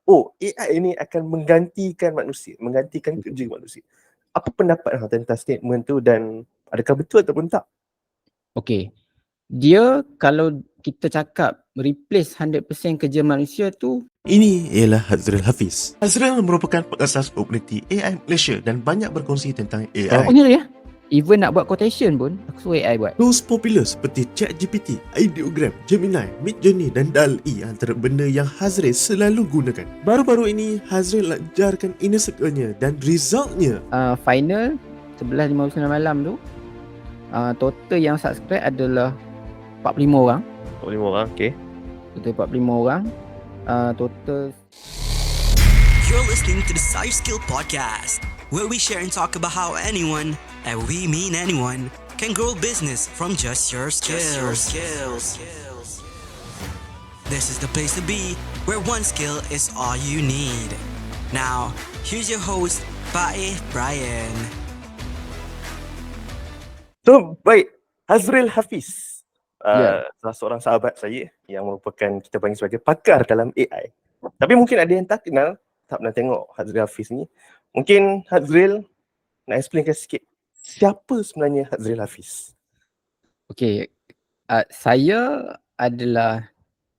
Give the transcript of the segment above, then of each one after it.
AI ini akan menggantikan manusia, menggantikan kerja manusia. Apa pendapat tentang statement tu dan adakah betul ataupun tak? Okay. Dia kalau kita cakap replace 100% kerja manusia tu, Ini ialah Hazril Hafiz. Hazril merupakan pengasas komuniti AI Malaysia dan banyak berkongsi tentang AI. punya ya. Even nak buat quotation pun aku suruh AI buat. Tools popular seperti ChatGPT, Ideogram, Gemini, Midjourney dan DALL-E antara benda yang Hazril selalu gunakan. Baru-baru ini, Hazril lancarkan inner circle-nya dan resultnya. Final 11.59 malam tu, total yang subscribe adalah 45 orang. 45 orang, okay. Total 45 orang. Total You're listening to the Sire Skill Podcast, where we share and talk about how anyone, and we mean anyone, can grow business from just your skills. This is the place to be, where one skill is all you need. Now, here's your host, Bae Brian. So, baik. Hazril Hafiz. Ya. Salah seorang sahabat saya yang merupakan kita panggil sebagai pakar dalam AI. Tapi mungkin ada yang tak kenal, tak pernah tengok Hazril Hafiz ni. Mungkin Hazril nak explainkan sikit siapa sebenarnya Hazril Hafiz? Okay. Saya adalah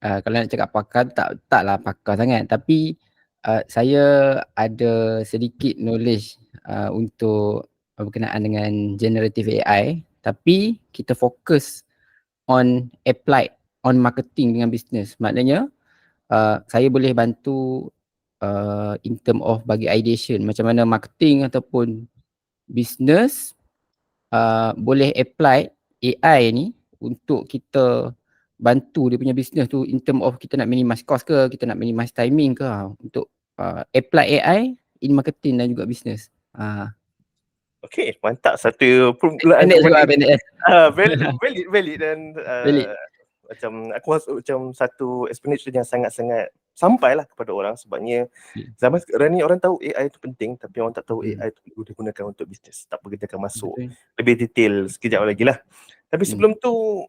kalau nak cakap pakar, taklah pakar sangat, tapi saya ada sedikit knowledge untuk berkenaan dengan generative AI, tapi kita fokus on applied on marketing dengan business. Maknanya saya boleh bantu in term of bagi ideation macam mana marketing ataupun business boleh apply AI ni untuk kita bantu dia punya business tu in term of kita nak minimize cost ke, kita nak minimize timing ke, untuk apply AI in marketing dan juga business. Okay, mantap. Satu permulaan Pendek juga, pendek. valid dan Valid. macam aku rasa macam satu explanation yang sangat-sangat sampailah kepada orang, sebabnya zaman sekarang ni orang tahu AI itu penting tapi orang tak tahu AI itu boleh digunakan untuk bisnes. Tak apa, kita akan masuk lebih detail sekejap lagi lah. Tapi sebelum tu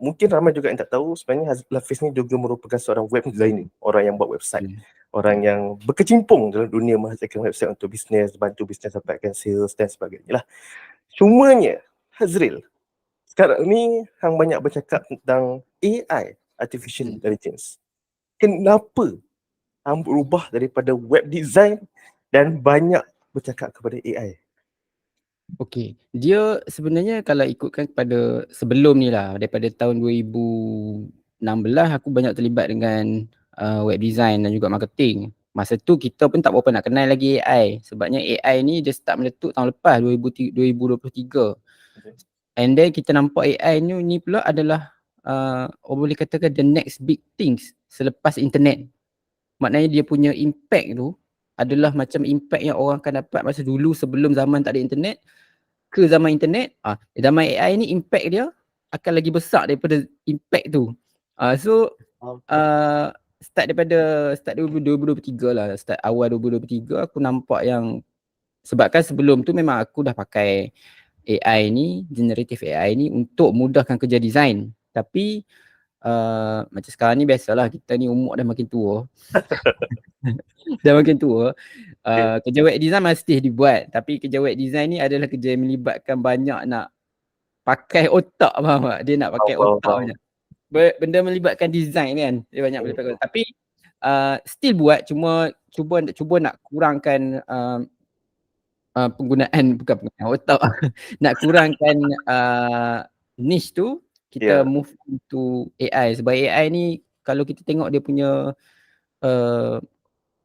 mungkin ramai juga yang tak tahu sebenarnya Hazril Hafiz ni juga merupakan seorang web designer, orang yang buat website, orang yang berkecimpung dalam dunia menghasilkan website untuk bisnes, bantu bisnes dapatkan sales dan sebagainya lah. Cumanya Hazril, sekarang ni hang banyak bercakap tentang AI, Artificial Intelligence. Kenapa hang berubah daripada web design dan banyak bercakap kepada AI? Okey, dia sebenarnya kalau ikutkan kepada sebelum ni lah, daripada tahun 2016 aku banyak terlibat dengan web design dan juga marketing. Masa tu kita pun tak berapa nak kenal lagi AI, sebabnya AI ni dia start meletup tahun lepas 2023. And then kita nampak AI ni pula adalah orang boleh katakan the next big things selepas internet. Maknanya dia punya impact tu adalah macam impact yang orang akan dapat masa dulu sebelum zaman tak ada internet ke zaman internet. Zaman AI ni impact dia akan lagi besar daripada impact tu. Start 2023 lah, start awal 2023 aku nampak yang, sebabkan sebelum tu memang aku dah pakai AI ni, generative AI ni untuk mudahkan kerja design. Tapi macam sekarang ni biasalah, kita ni umur dah makin tua. Dah makin tua. Kerja web design mesti dibuat, tapi kerja web design ni adalah kerja yang melibatkan banyak nak pakai otak, faham tak? Dia nak pakai otak banyak. Benda melibatkan design kan, dia banyak melibatkan otak. Tapi still buat, cuba nak kurangkan penggunaan otak. Nak kurangkan niche tu, kita move to AI. Sebab AI ni kalau kita tengok dia punya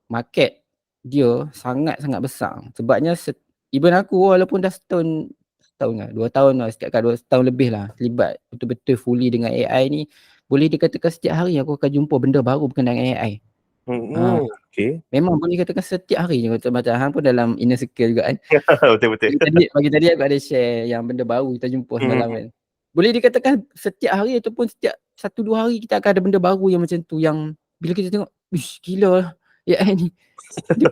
market dia sangat-sangat besar. Sebabnya even aku walaupun dah setahun lah, 2 tahun lah, setiap kali 2 tahun lebih lah terlibat betul-betul fully dengan AI ni, boleh dikatakan setiap hari aku akan jumpa benda baru berkenaan dengan AI. Okay. Memang boleh dikatakan setiap hari je, macam hang pun dalam inner circle juga kan. Betul-betul. Pagi tadi aku ada share yang benda baru kita jumpa semalam kan. Boleh dikatakan setiap hari ataupun setiap 1-2 hari kita akan ada benda baru yang macam tu, yang bila kita tengok, ish gila lah AI ni. Dia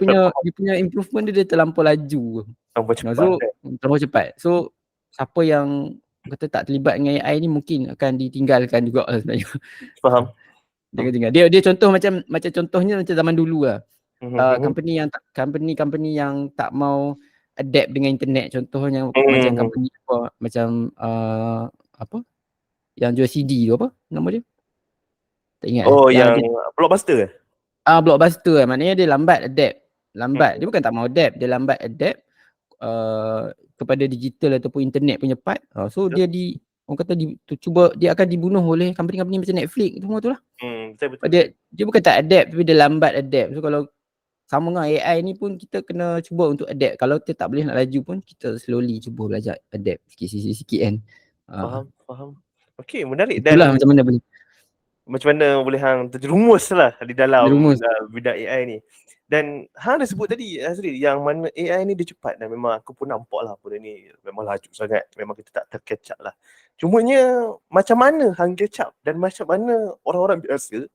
punya improvement dia terlampau laju. Terlampau cepat. So siapa yang kata tak terlibat dengan AI ni mungkin akan ditinggalkan juga sebenarnya. Faham. Dia contoh macam contohnya macam zaman dulu lah. Company yang tak mau adapt dengan internet, contohnya macam company apa, macam apa yang jual CD tu, apa nama dia, tak ingat. Yang Blockbuster Blockbuster, maknanya dia lambat adapt. Dia bukan tak mau adapt, dia lambat adapt kepada digital ataupun internet punya part. So dia orang kata dia akan dibunuh oleh company-company macam Netflix semua tu lah. Betul. Dia bukan tak adapt, tapi dia lambat adapt. So kalau sama dengan AI ni pun, kita kena cuba untuk adapt. Kalau kita tak boleh nak laju pun, kita slowly cuba belajar adapt sikit-sikit kan. Faham. Okey, menarik. Itulah Dan macam mana boleh hang terjerumus lah di dalam bidang AI ni. Dan hang dah sebut tadi Azri, yang mana AI ni dia cepat, dan memang aku pun nampak lah benda ni memang laju sangat. Memang kita tak tercatch up lah. Cumanya macam mana hang catch up, dan macam mana orang-orang biasa,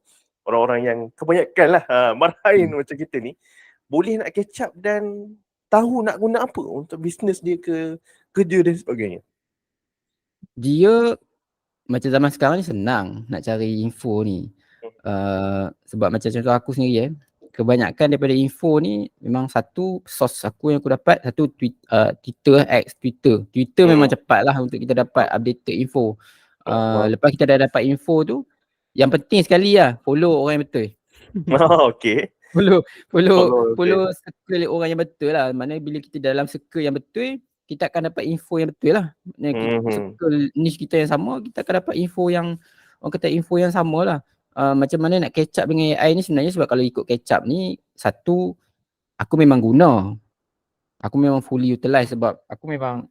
orang-orang yang kebanyakan lah marahin macam kita ni, boleh nak catch up dan tahu nak guna apa untuk bisnes dia ke kerja dan sebagainya. Dia macam zaman sekarang ni senang nak cari info ni. Sebab macam contoh aku sendiri kebanyakan daripada info ni memang satu source aku yang aku dapat, satu Twitter memang cepat lah untuk kita dapat updated info. Lepas kita dah dapat info tu, yang penting sekali lah follow orang yang betul. Okay. Follow circle orang yang betul lah. Maknanya bila kita dalam circle yang betul, kita akan dapat info yang betul lah. Circle niche kita yang sama, kita akan dapat info yang, orang kata info yang sama lah. Macam mana nak catch up dengan AI ni sebenarnya, sebab kalau ikut catch up ni, satu, aku memang guna. Aku memang fully utilize, sebab aku memang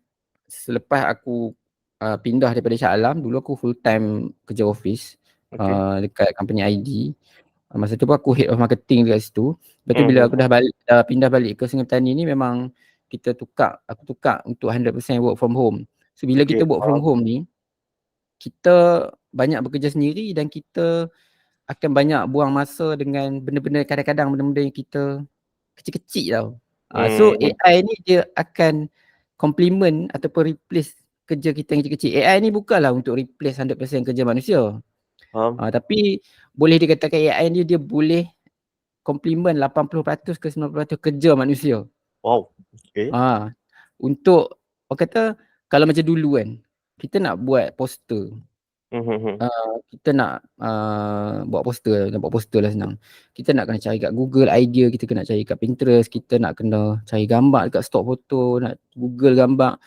selepas aku pindah daripada Shah Alam, dulu aku full time kerja office dekat company ID. Masa tu pun aku head of marketing dekat situ. Lepas tu bila aku dah pindah balik ke Sungai Petani ni, memang aku tukar untuk 100% work from home. So bila kita work from home ni, kita banyak bekerja sendiri, dan kita akan banyak buang masa dengan benda-benda, kadang-kadang benda-benda yang kita kecil-kecil tau. So AI ni dia akan complement ataupun replace kerja kita yang kecil-kecil. AI ni bukanlah untuk replace 100% kerja manusia. Tapi boleh dikatakan AI ni dia boleh complement 80% ke 90% kerja manusia. Wow. Okay. Untuk orang kata, kalau macam dulu kan, kita nak buat poster. Kita nak buat poster lah senang. Kita nak kena cari kat Google idea, kita kena cari kat Pinterest, kita nak kena cari gambar dekat stock foto, nak Google gambar.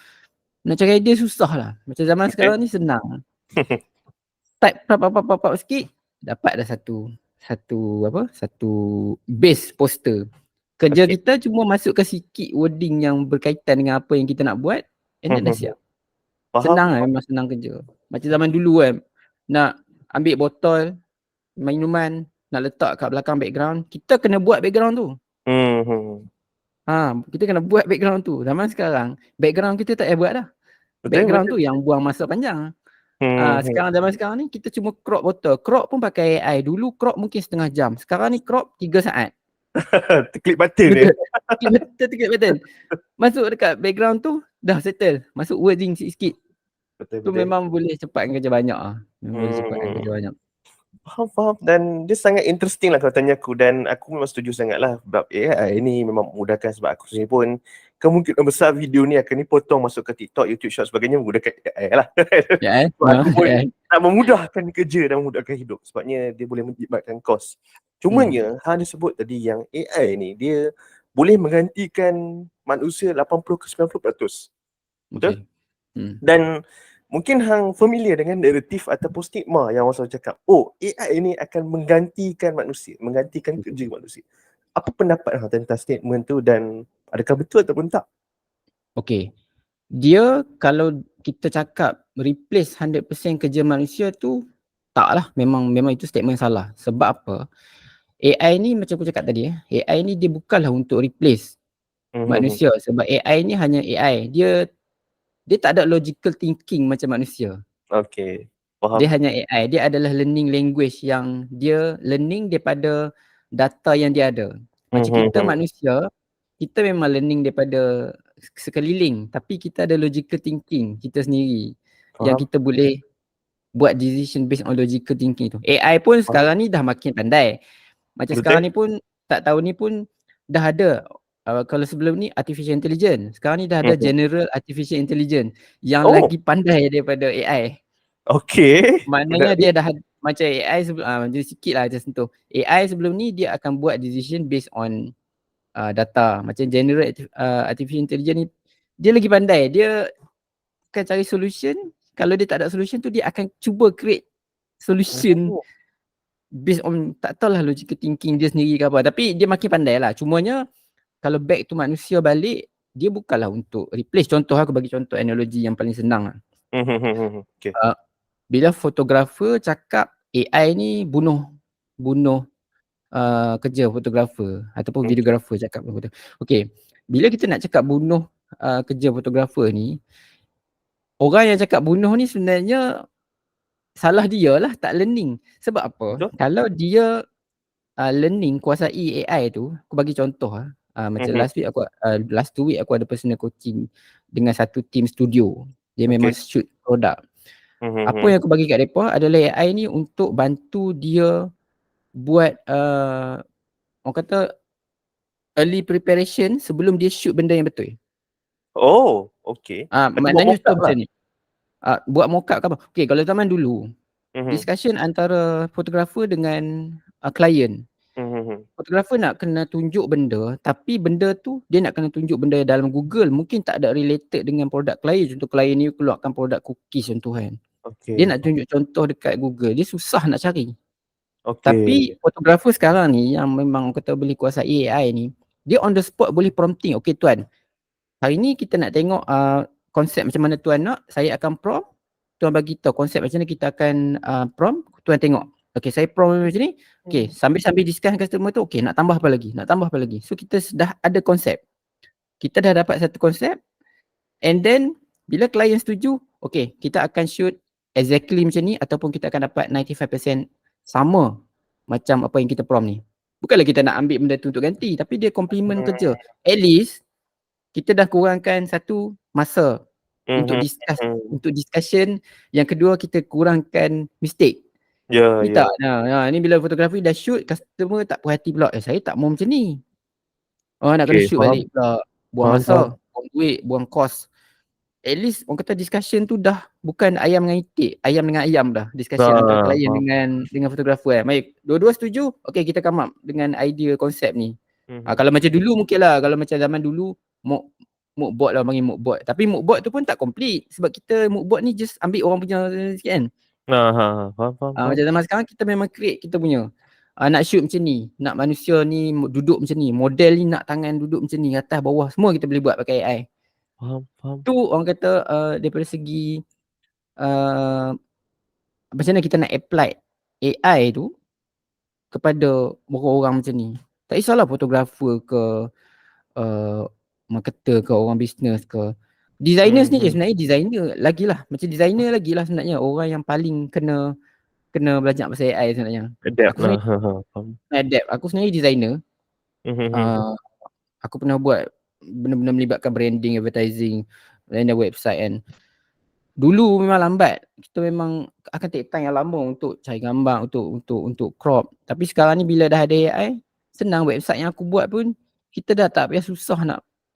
Nak cari idea susah lah. Macam zaman sekarang ni senang. Type pap sikit, dapat dah satu base poster. Kerja kita cuma masukkan sikit wording yang berkaitan dengan apa yang kita nak buat, and then dah siap. Senang lah, memang senang kerja. Macam zaman dulu kan, nak ambil botol minuman, nak letak kat belakang background, kita kena buat background tu. Kita kena buat background tu. Zaman sekarang, background kita tak payah buat dah. Background tu yang buang masa panjang. Zaman sekarang ni kita cuma crop botol. Crop pun pakai AI. Dulu crop mungkin setengah jam. Sekarang ni crop 3 saat. Klik button dia. Klik button. Masuk dekat background tu, dah settle. Masuk wording sikit-sikit. Tu memang boleh cepatkan kerja banyak lah. Faham. Dan dia sangat interesting lah kalau tanya aku, dan aku memang setuju sangat lah sebab AI ni memang memudahkan. Sebab aku sendiri pun kemungkinan besar video ni akan dipotong masuk ke TikTok, YouTube Short sebagainya menggunakan AI lah. Aku pun nak memudahkan kerja dan memudahkan hidup, sebabnya dia boleh menjimatkan kos. Cumanya hang disebut tadi yang AI ni dia boleh menggantikan manusia 80 ke 90%. Betul? Dan mungkin hang familiar dengan naratif ataupun stigma yang orang selalu cakap, AI ni akan menggantikan manusia, menggantikan kerja manusia. Apa pendapat hang tentang statement tu, dan adakah betul ataupun tak? Okay. Dia kalau kita cakap replace 100% kerja manusia tu, taklah. Memang itu statement salah. Sebab apa? AI ni macam aku cakap tadi, AI ni dia bukanlah untuk replace manusia. Sebab AI ni hanya AI. Dia tak ada logical thinking macam manusia. Okay, faham. Dia hanya AI. Dia adalah learning language yang dia learning daripada data yang dia ada. Macam kita manusia, kita memang learning daripada sekeliling. Tapi kita ada logical thinking kita sendiri. Yang kita boleh buat decision based on logical thinking tu. AI pun sekarang ni dah makin pandai. Macam Betul. sekarang ni pun, tak tahu ni pun dah ada. Kalau sebelum ni artificial intelligence, sekarang ni dah ada general artificial intelligence yang lagi pandai daripada AI. Okay. Maknanya dia dah macam AI sebelum macam sikit lah macam sentuh. AI sebelum ni dia akan buat decision based on data. Macam general artificial intelligence ni dia lagi pandai. Dia akan cari solution. Kalau dia tak ada solution tu, dia akan cuba create solution based on tak tahulah logical thinking dia sendiri ke apa. Tapi dia makin pandai lah. Cumanya kalau back to manusia balik, dia bukanlah untuk replace. Contoh aku bagi contoh analogi yang paling senang lah. Okay. Bila fotografer cakap AI ni bunuh kerja fotografer ataupun videografer cakap betul. Okay, bila kita nak cakap bunuh kerja fotografer ni, orang yang cakap bunuh ni sebenarnya salah dia lah, tak learning. Sebab apa? Betul. Kalau dia learning, kuasai AI tu, aku bagi contoh macam last 2 week aku ada personal coaching dengan satu team studio. Dia memang shoot produk. Apa yang aku bagi kat mereka adalah AI ni untuk bantu dia buat orang kata early preparation sebelum dia shoot benda yang betul. Okay. Maknanya contoh macam ni. Buat mock up ke apa. Okay, kalau zaman dulu discussion antara fotografer dengan klien. Fotografer nak kena tunjuk benda, tapi benda tu dia nak kena tunjuk benda dalam Google, mungkin tak ada related dengan produk klien. Contoh klien ni keluarkan produk cookies contoh kan. Dia nak tunjuk contoh dekat Google, dia susah nak cari. Tapi fotografer sekarang ni yang memang kata boleh kuasai AI ni, dia on the spot boleh prompting. Okay tuan, hari ni kita nak tengok konsep macam mana tuan nak, saya akan prompt, tuan bagi tahu konsep macam mana kita akan prompt, tuan tengok. Okay, saya prompt macam ni. Okay, sambil discuss dengan customer tu, okay nak tambah apa lagi. So kita dah ada konsep. Kita dah dapat satu konsep, and then bila klien setuju, okay kita akan shoot exactly macam ni ataupun kita akan dapat 95% sama macam apa yang kita prompt ni. Bukanlah kita nak ambil benda tu untuk ganti, tapi dia complement kerja. At least kita dah kurangkan satu masa untuk discuss, untuk discussion. Yang kedua, kita kurangkan mistake. Ni tak. Ni bila fotografi dah shoot, customer tak puas hati pula. Saya tak mau macam ni. Nak kena shoot balik pula. Buang masa, buang duit, buang kos. At least orang kata discussion tu dah bukan ayam dengan itik, ayam dengan ayam dah. Discussion antara klien dengan fotografer. Baik, dua-dua setuju, okay kita come up dengan idea konsep ni. Kalau macam dulu mungkin lah, kalau macam zaman dulu mock board lah, panggil mock board. Tapi mock board tu pun tak complete sebab kita mock board ni just ambil orang punya sikit kan. Faham. Macam zaman sekarang kita memang create kita punya. Nak shoot macam ni, nak manusia ni duduk macam ni, model ni nak tangan duduk macam ni, atas bawah, semua kita boleh buat pakai AI. Faham. Tu orang kata daripada segi macam mana kita nak apply AI tu kepada orang-orang macam ni. Tak kisahlah fotografer ke, marketer ke, orang bisnes ke. Designer sendiri sebenarnya designer lagilah. Macam designer lagilah sebenarnya orang yang paling kena belajar pasal AI sebenarnya. Adapt. Aku sebenarnya designer. Aku pernah buat benda-benda melibatkan branding, advertising, dan website kan. Dulu memang lambat. Kita memang akan take time yang lama untuk cari gambar, untuk crop. Tapi sekarang ni bila dah ada AI, senang. Website yang aku buat pun kita dah tak payah susah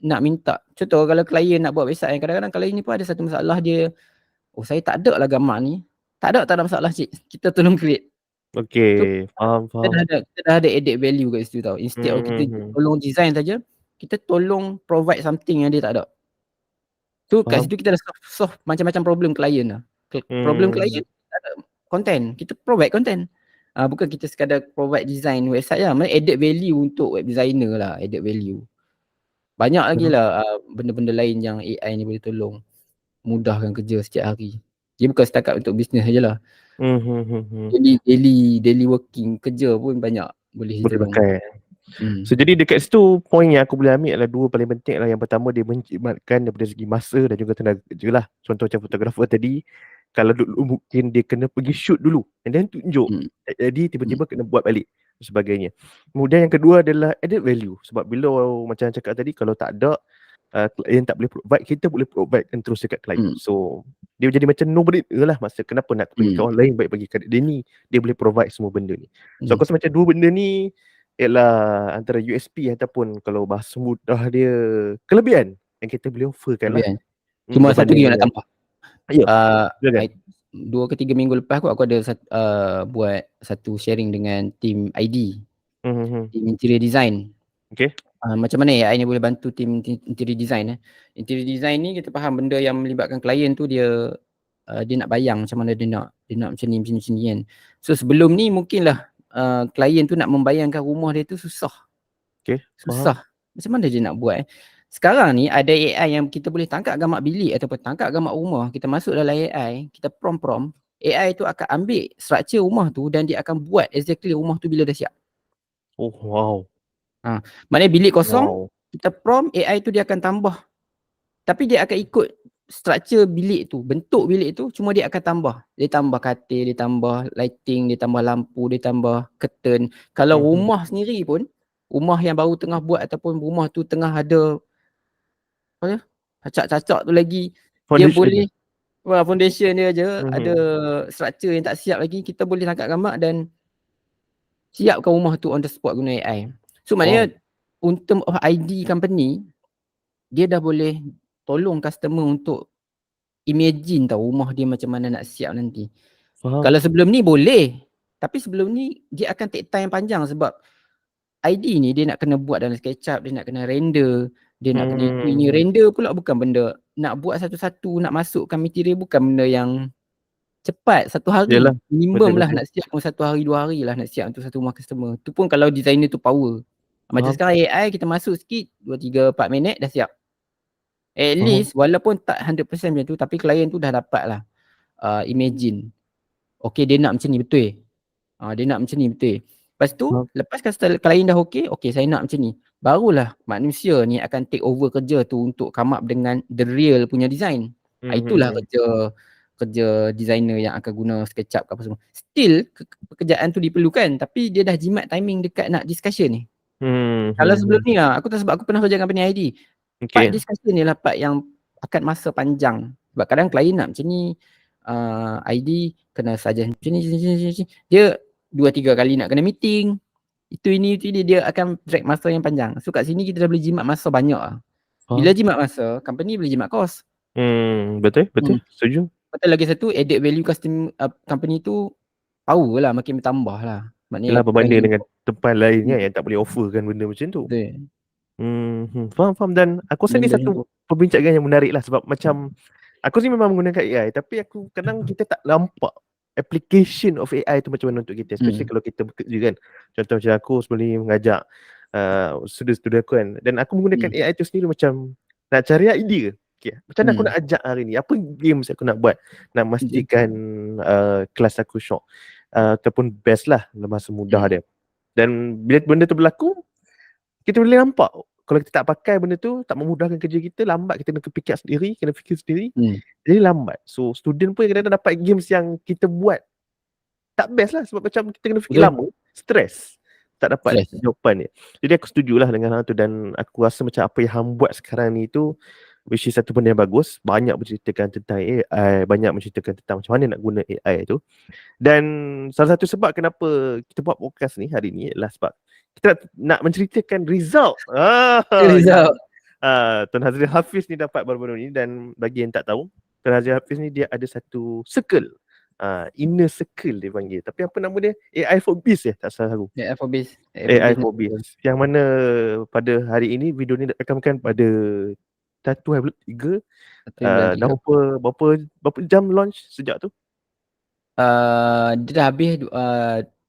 nak minta. Contoh kalau klien nak buat website, kadang-kadang klien ni pun ada satu masalah, dia saya tak ada lah gambar ni. Tak ada masalah cik. Kita tolong create. Okay, faham. Kita dah ada added value kat situ tau. Instead of kita tolong design saja, kita tolong provide something yang dia tak ada. So kat situ kita dah solve macam-macam problem klien lah. Problem klien tak ada content, kita provide content. Bukan kita sekadar provide design website lah. Maksudnya added value untuk web designer lah, added value. Banyak lagi lah benda-benda lain yang AI ni boleh tolong mudahkan kerja setiap hari. Dia bukan setakat untuk bisnes sajalah. Daily working kerja pun banyak boleh tolong. So jadi dekat situ poin yang aku boleh ambil adalah dua paling penting lah. Yang pertama, dia menjimatkan daripada segi masa dan juga tenaga kerja lah. Contoh macam fotografer tadi, kalau dulu mungkin dia kena pergi shoot dulu and then tunjuk. Jadi tiba-tiba kena buat balik dan sebagainya. Kemudian yang kedua adalah added value. Sebab bila macam cakap tadi, kalau tak ada Klien tak boleh provide, kita boleh provide kan terus dekat klien. So dia jadi macam no-brainer lah. Masa kenapa nak pergi ke orang lain, baik bagi kat dia ni, dia boleh provide semua benda ni. So aku rasa macam dua benda ni ialah antara USP ataupun kalau bahasa mudah dia kelebihan yang kita boleh offerkan lah. Cuma satu lagi nak tambah. Ya. 2 ke 3 minggu lepas aku ada buat satu sharing dengan tim ID, tim interior design. Okay. Macam mana AI ni boleh bantu tim interior design. Interior design ni kita faham benda yang melibatkan klien tu dia nak bayang macam mana dia nak macam ni kan. So sebelum ni mungkinlah klien tu nak membayangkan rumah dia tu susah. Okay. Susah. Macam mana dia nak buat Sekarang ni ada AI yang kita boleh tangkap gambar bilik ataupun tangkap gambar rumah, kita masuk dalam AI, kita prompt, AI tu akan ambil struktur rumah tu dan dia akan buat exactly rumah tu bila dah siap. Oh wow. Maknanya bilik kosong, kita prompt AI tu dia akan tambah. Tapi dia akan ikut struktur bilik tu, bentuk bilik tu, cuma dia akan tambah. Dia tambah katil, dia tambah lighting, dia tambah lampu, dia tambah curtain. Kalau rumah sendiri pun, rumah yang baru tengah buat ataupun rumah tu tengah ada cacak-cacak tu lagi, dia boleh foundation dia je ada struktur yang tak siap lagi, kita boleh tangkap gambar dan siapkan rumah tu on the spot guna AI. So maknanya untuk ID company, dia dah boleh tolong customer untuk imagine tahu rumah dia macam mana nak siap nanti. Kalau sebelum ni boleh, tapi sebelum ni dia akan take time panjang sebab ID ni dia nak kena buat dalam SketchUp, dia nak kena render, dia nak kena ini render pula bukan benda nak buat satu-satu, nak masukkan material bukan benda yang cepat. 1 hari Yalah, minimum lah nak siap pun 1 hari 2 hari lah nak siap untuk satu rumah customer. Tu pun kalau designer tu power. Macam sekarang AI kita masuk sikit 2, 3, 4 minit dah siap. At least walaupun tak 100% macam tu, tapi klien tu dah dapat lah imagine. Okay dia nak macam ni betul. Dia nak macam ni betul. Lepas tu lepas klien dah okay saya nak macam ni, barulah manusia ni akan take over kerja tu untuk come up dengan the real punya design. Itulah kerja designer yang akan guna SketchUp apa semua. Still pekerjaan tu diperlukan, tapi dia dah jimat timing dekat nak discussion ni. Kalau sebelum ni aku tak, sebab aku pernah kerja dengan company ID. Part discussion ni lah part yang akan masa panjang. Sebab kadang klien nak macam ni, ID kena suggest macam ni, dia 2-3 kali nak kena meeting. Itu dia akan drag masa yang panjang. So kat sini kita dah boleh jimat masa banyak lah. Bila jimat masa, company boleh jimat cost. Betul, setuju. Betul lagi satu, added value custom company tu power lah, makin bertambah lah. Maknanya berbanding dengan tempat lain yang tak boleh offerkan benda macam tu. Betul. Faham. Dan aku rasa ni satu perbincangan yang menarik lah. Sebab macam aku ni memang menggunakan AI, tapi aku kadang kita tak nampak application of AI tu macam mana untuk kita, especially kalau kita bekerja kan. Contoh macam aku sebelum ni mengajak student-student aku kan, dan aku menggunakan AI tu sendiri macam nak cari idea. Macam mana aku nak ajak hari ni, apa games aku nak buat, nak memastikan kelas aku syok ataupun best lah masa mudah dia. Dan bila benda tu berlaku, kita boleh nampak kalau kita tak pakai benda tu, tak memudahkan kerja kita, lambat, kita kena fikir sendiri, jadi lambat. So student pun kadang-kadang dapat games yang kita buat tak best lah, sebab macam kita kena fikir lama, stres, tak dapat jawapan dia. Jadi aku setujulah dengan hal tu, dan aku rasa macam apa yang hang buat sekarang ni tu, which is satu benda yang bagus, banyak menceritakan tentang AI, banyak menceritakan tentang macam mana nak guna AI tu. Dan salah satu sebab kenapa kita buat podcast ni hari ni adalah sebab kita nak menceritakan result. Tuan Hazril Hafiz ni dapat baru-baru ni, dan bagi yang tak tahu, Tuan Hazril Hafiz ni dia ada satu circle, inner circle dia panggil. Tapi apa nama dia? AI for Biz tak salah aku. AI for Biz. Yang mana pada hari ini video ni rakaman pada 1/3. Dah berapa jam launch sejak tu? Dia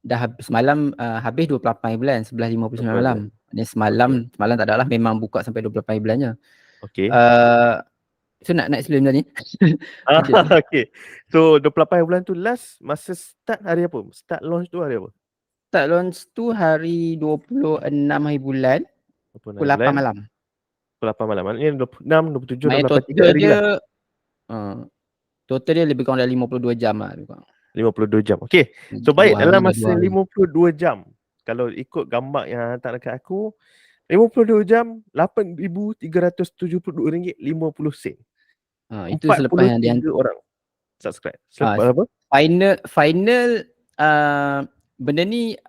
dah habis semalam, habis 28 bulan 11.59 malam. Ni semalam tak ada lah, memang buka sampai 28 bulannya. So nak explain benda ni. Okay. So 28 bulan tu last masa start hari apa? Start launch tu hari apa? Start launch tu hari 26 hari bulan pukul 8 malam. Pukul 8 malam. Maknanya 26, 27, 28, 3 hari lah. Total dia lebih kurang dari 52 jam lah. 52 jam. Okay. So baik, dalam masa 52 jam, kalau ikut gambar yang hantar dekat aku, 52 jam, RM8,372.50. Itu selepas yang 43 orang subscribe. Ah, Selepas apa? final benda ni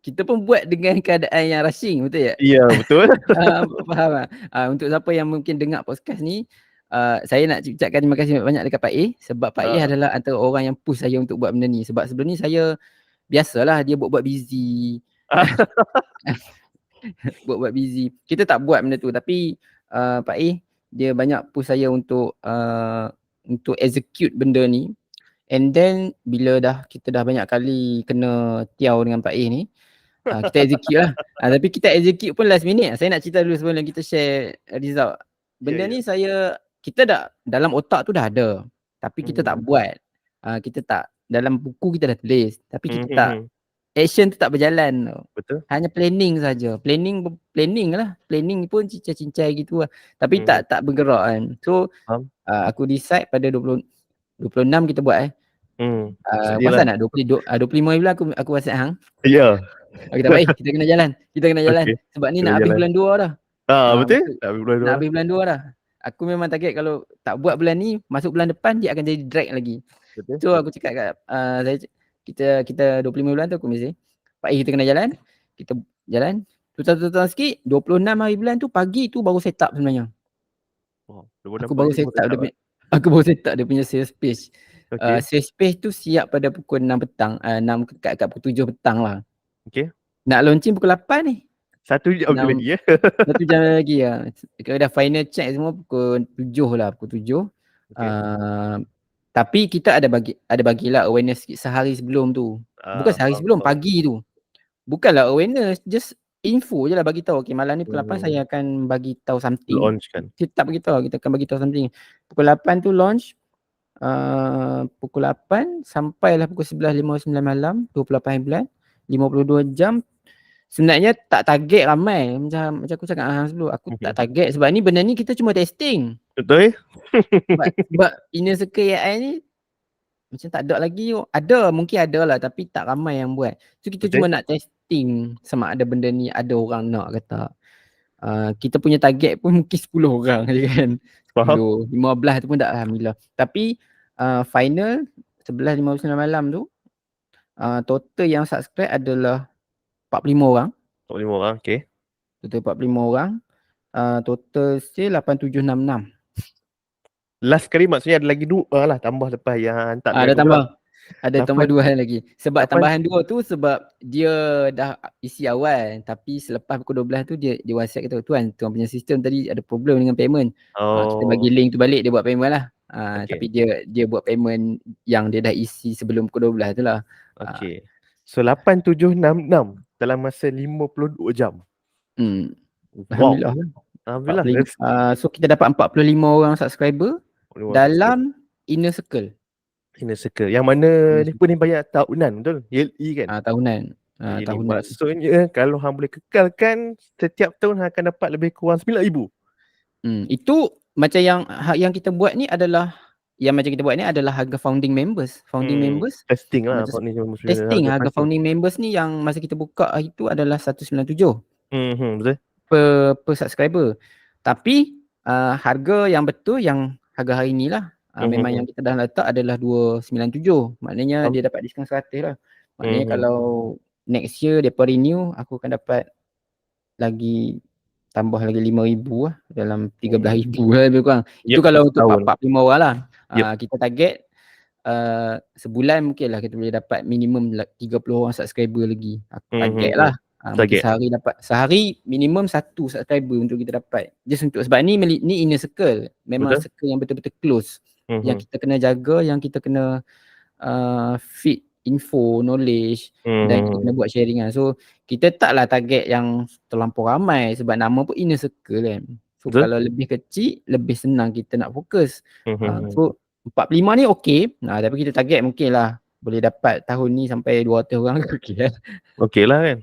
kita pun buat dengan keadaan yang rushing, betul tak? Ya, betul. Faham tak? Untuk siapa yang mungkin dengar podcast ni, saya nak ucapkan terima kasih banyak dekat Pak A, sebab Pak A adalah antara orang yang push saya untuk buat benda ni. Sebab sebelum ni saya biasalah dia buat busy. buat busy. Kita tak buat benda tu, tapi Pak A dia banyak push saya untuk execute benda ni. And then bila kita dah banyak kali kena tiaw dengan Pak A ni, kita execute lah. Tapi kita execute pun last minute. Saya nak cerita dulu sebelum kita share result. Benda ni kita dah dalam otak tu dah ada, tapi kita tak buat. Kita tak, dalam buku kita dah tulis, tapi kita tak, action tu tak berjalan. Betul. Hanya planning saja. Planning lah. Planning pun cincai-cincai gitu lah. Tapi tak bergerak kan. So aku decide pada 26 kita buat pasal nak 25 bulan aku WhatsApp hang. Ya. Kita baik, kita kena jalan. Okay. Sebab ni nak habis bulan 2 dah. Betul? Nak habis bulan 2 dah. Aku memang target kalau tak buat bulan ni, masuk bulan depan dia akan jadi drag lagi. Betul. So aku cakap kat kita 25 bulan tu aku mesti Pak kita kena jalan. Kita jalan. Tutan sikit, 26 hari bulan tu pagi tu baru set up sebenarnya. Aku baru set up dia punya sales page. Sales page tu siap pada pukul 6 petang. 6 kat pukul 7 petang lah. Okay. Nak launching pukul 8 ni. 1 jam lagi ya. 1 jam lagi ya. Kalau dah final check semua pukul 7 lah. Pukul 7. Tapi kita ada bagilah awareness sikit sehari sebelum tu. Bukan sehari sebelum, pagi tu. Bukanlah awareness, just info je lah bagi tahu. Okay, malam ni pukul 8 saya akan bagi tahu something. Launch kan. Kita tak bagi tahu, kita akan bagi tahu something. Pukul 8 tu launch. Pukul 8 sampailah pukul 11.59 malam, 28 bulan, 52 jam. Sebenarnya tak target ramai. Macam aku cakap sebelum, aku tak target sebab ni benda ni kita cuma testing. Betul. Sebab inner circle AI ni macam tak ada lagi. Mungkin ada lah, tapi tak ramai yang buat. So kita cuma nak testing sama ada benda ni ada orang nak ke tak. Kita punya target pun mungkin 10 orang je kan. 10, 15 tu pun tak, alhamdulillah. Tapi final 11.59 malam tu total yang subscribe adalah 45 orang. 45 orang, okay. Total 45 orang. Total still 8766. Last kali maksudnya ada lagi 2 lah tambah lepas yang tak ada tambah. Ada tambah 2 hari lagi. Sebab tambahan 2 tu sebab dia dah isi awal, tapi selepas pukul 12 tu dia WhatsApp kita, tuan punya sistem tadi ada problem dengan payment. Kita bagi link tu balik, dia buat payment lah. Tapi dia buat payment yang dia dah isi sebelum pukul 12 tu lah. Okay. So 8766 dalam masa 52 jam. Alhamdulillah. Alhamdulillah. So kita dapat 45 orang subscriber dalam inner circle. Inner circle. Yang mana dia pun ni bayar tahunan, betul? YLE kan? Tahunan. Tahunan. Maksudnya kalau hang boleh kekalkan, setiap tahun hang akan dapat lebih kurang 9,000. Itu macam yang kita buat ni adalah harga founding members. Testing lah. Testing harga founding members ni yang masa kita buka itu adalah 197. Betul. Per subscriber. Tapi harga yang betul yang harga hari ni lah. Memang yang kita dah letak adalah 297. Maknanya dia dapat diskaun 100 lah. Maknanya kalau next year depa renew, aku akan dapat lagi tambah lagi 5,000 lah, dalam 13,000 lah lebih kurang. Itu kalau untuk 45 orang lah. Kita target sebulan mungkin lah kita boleh dapat minimum 30 orang subscriber lagi. Aku target lah. Sehari minimum 1 subscriber untuk kita dapat. Just untuk sebab ni inner circle. Memang circle yang betul-betul close. Yang kita kena jaga, yang kita kena feed info, knowledge dan kita kena buat sharing lah. So kita taklah target yang terlampau ramai sebab nama pun inner circle kan. So kalau lebih kecil, lebih senang kita nak fokus. So 45 ni okey. Tapi kita target mungkin lah boleh dapat tahun ni sampai 200 orang okey lah. Okey lah kan.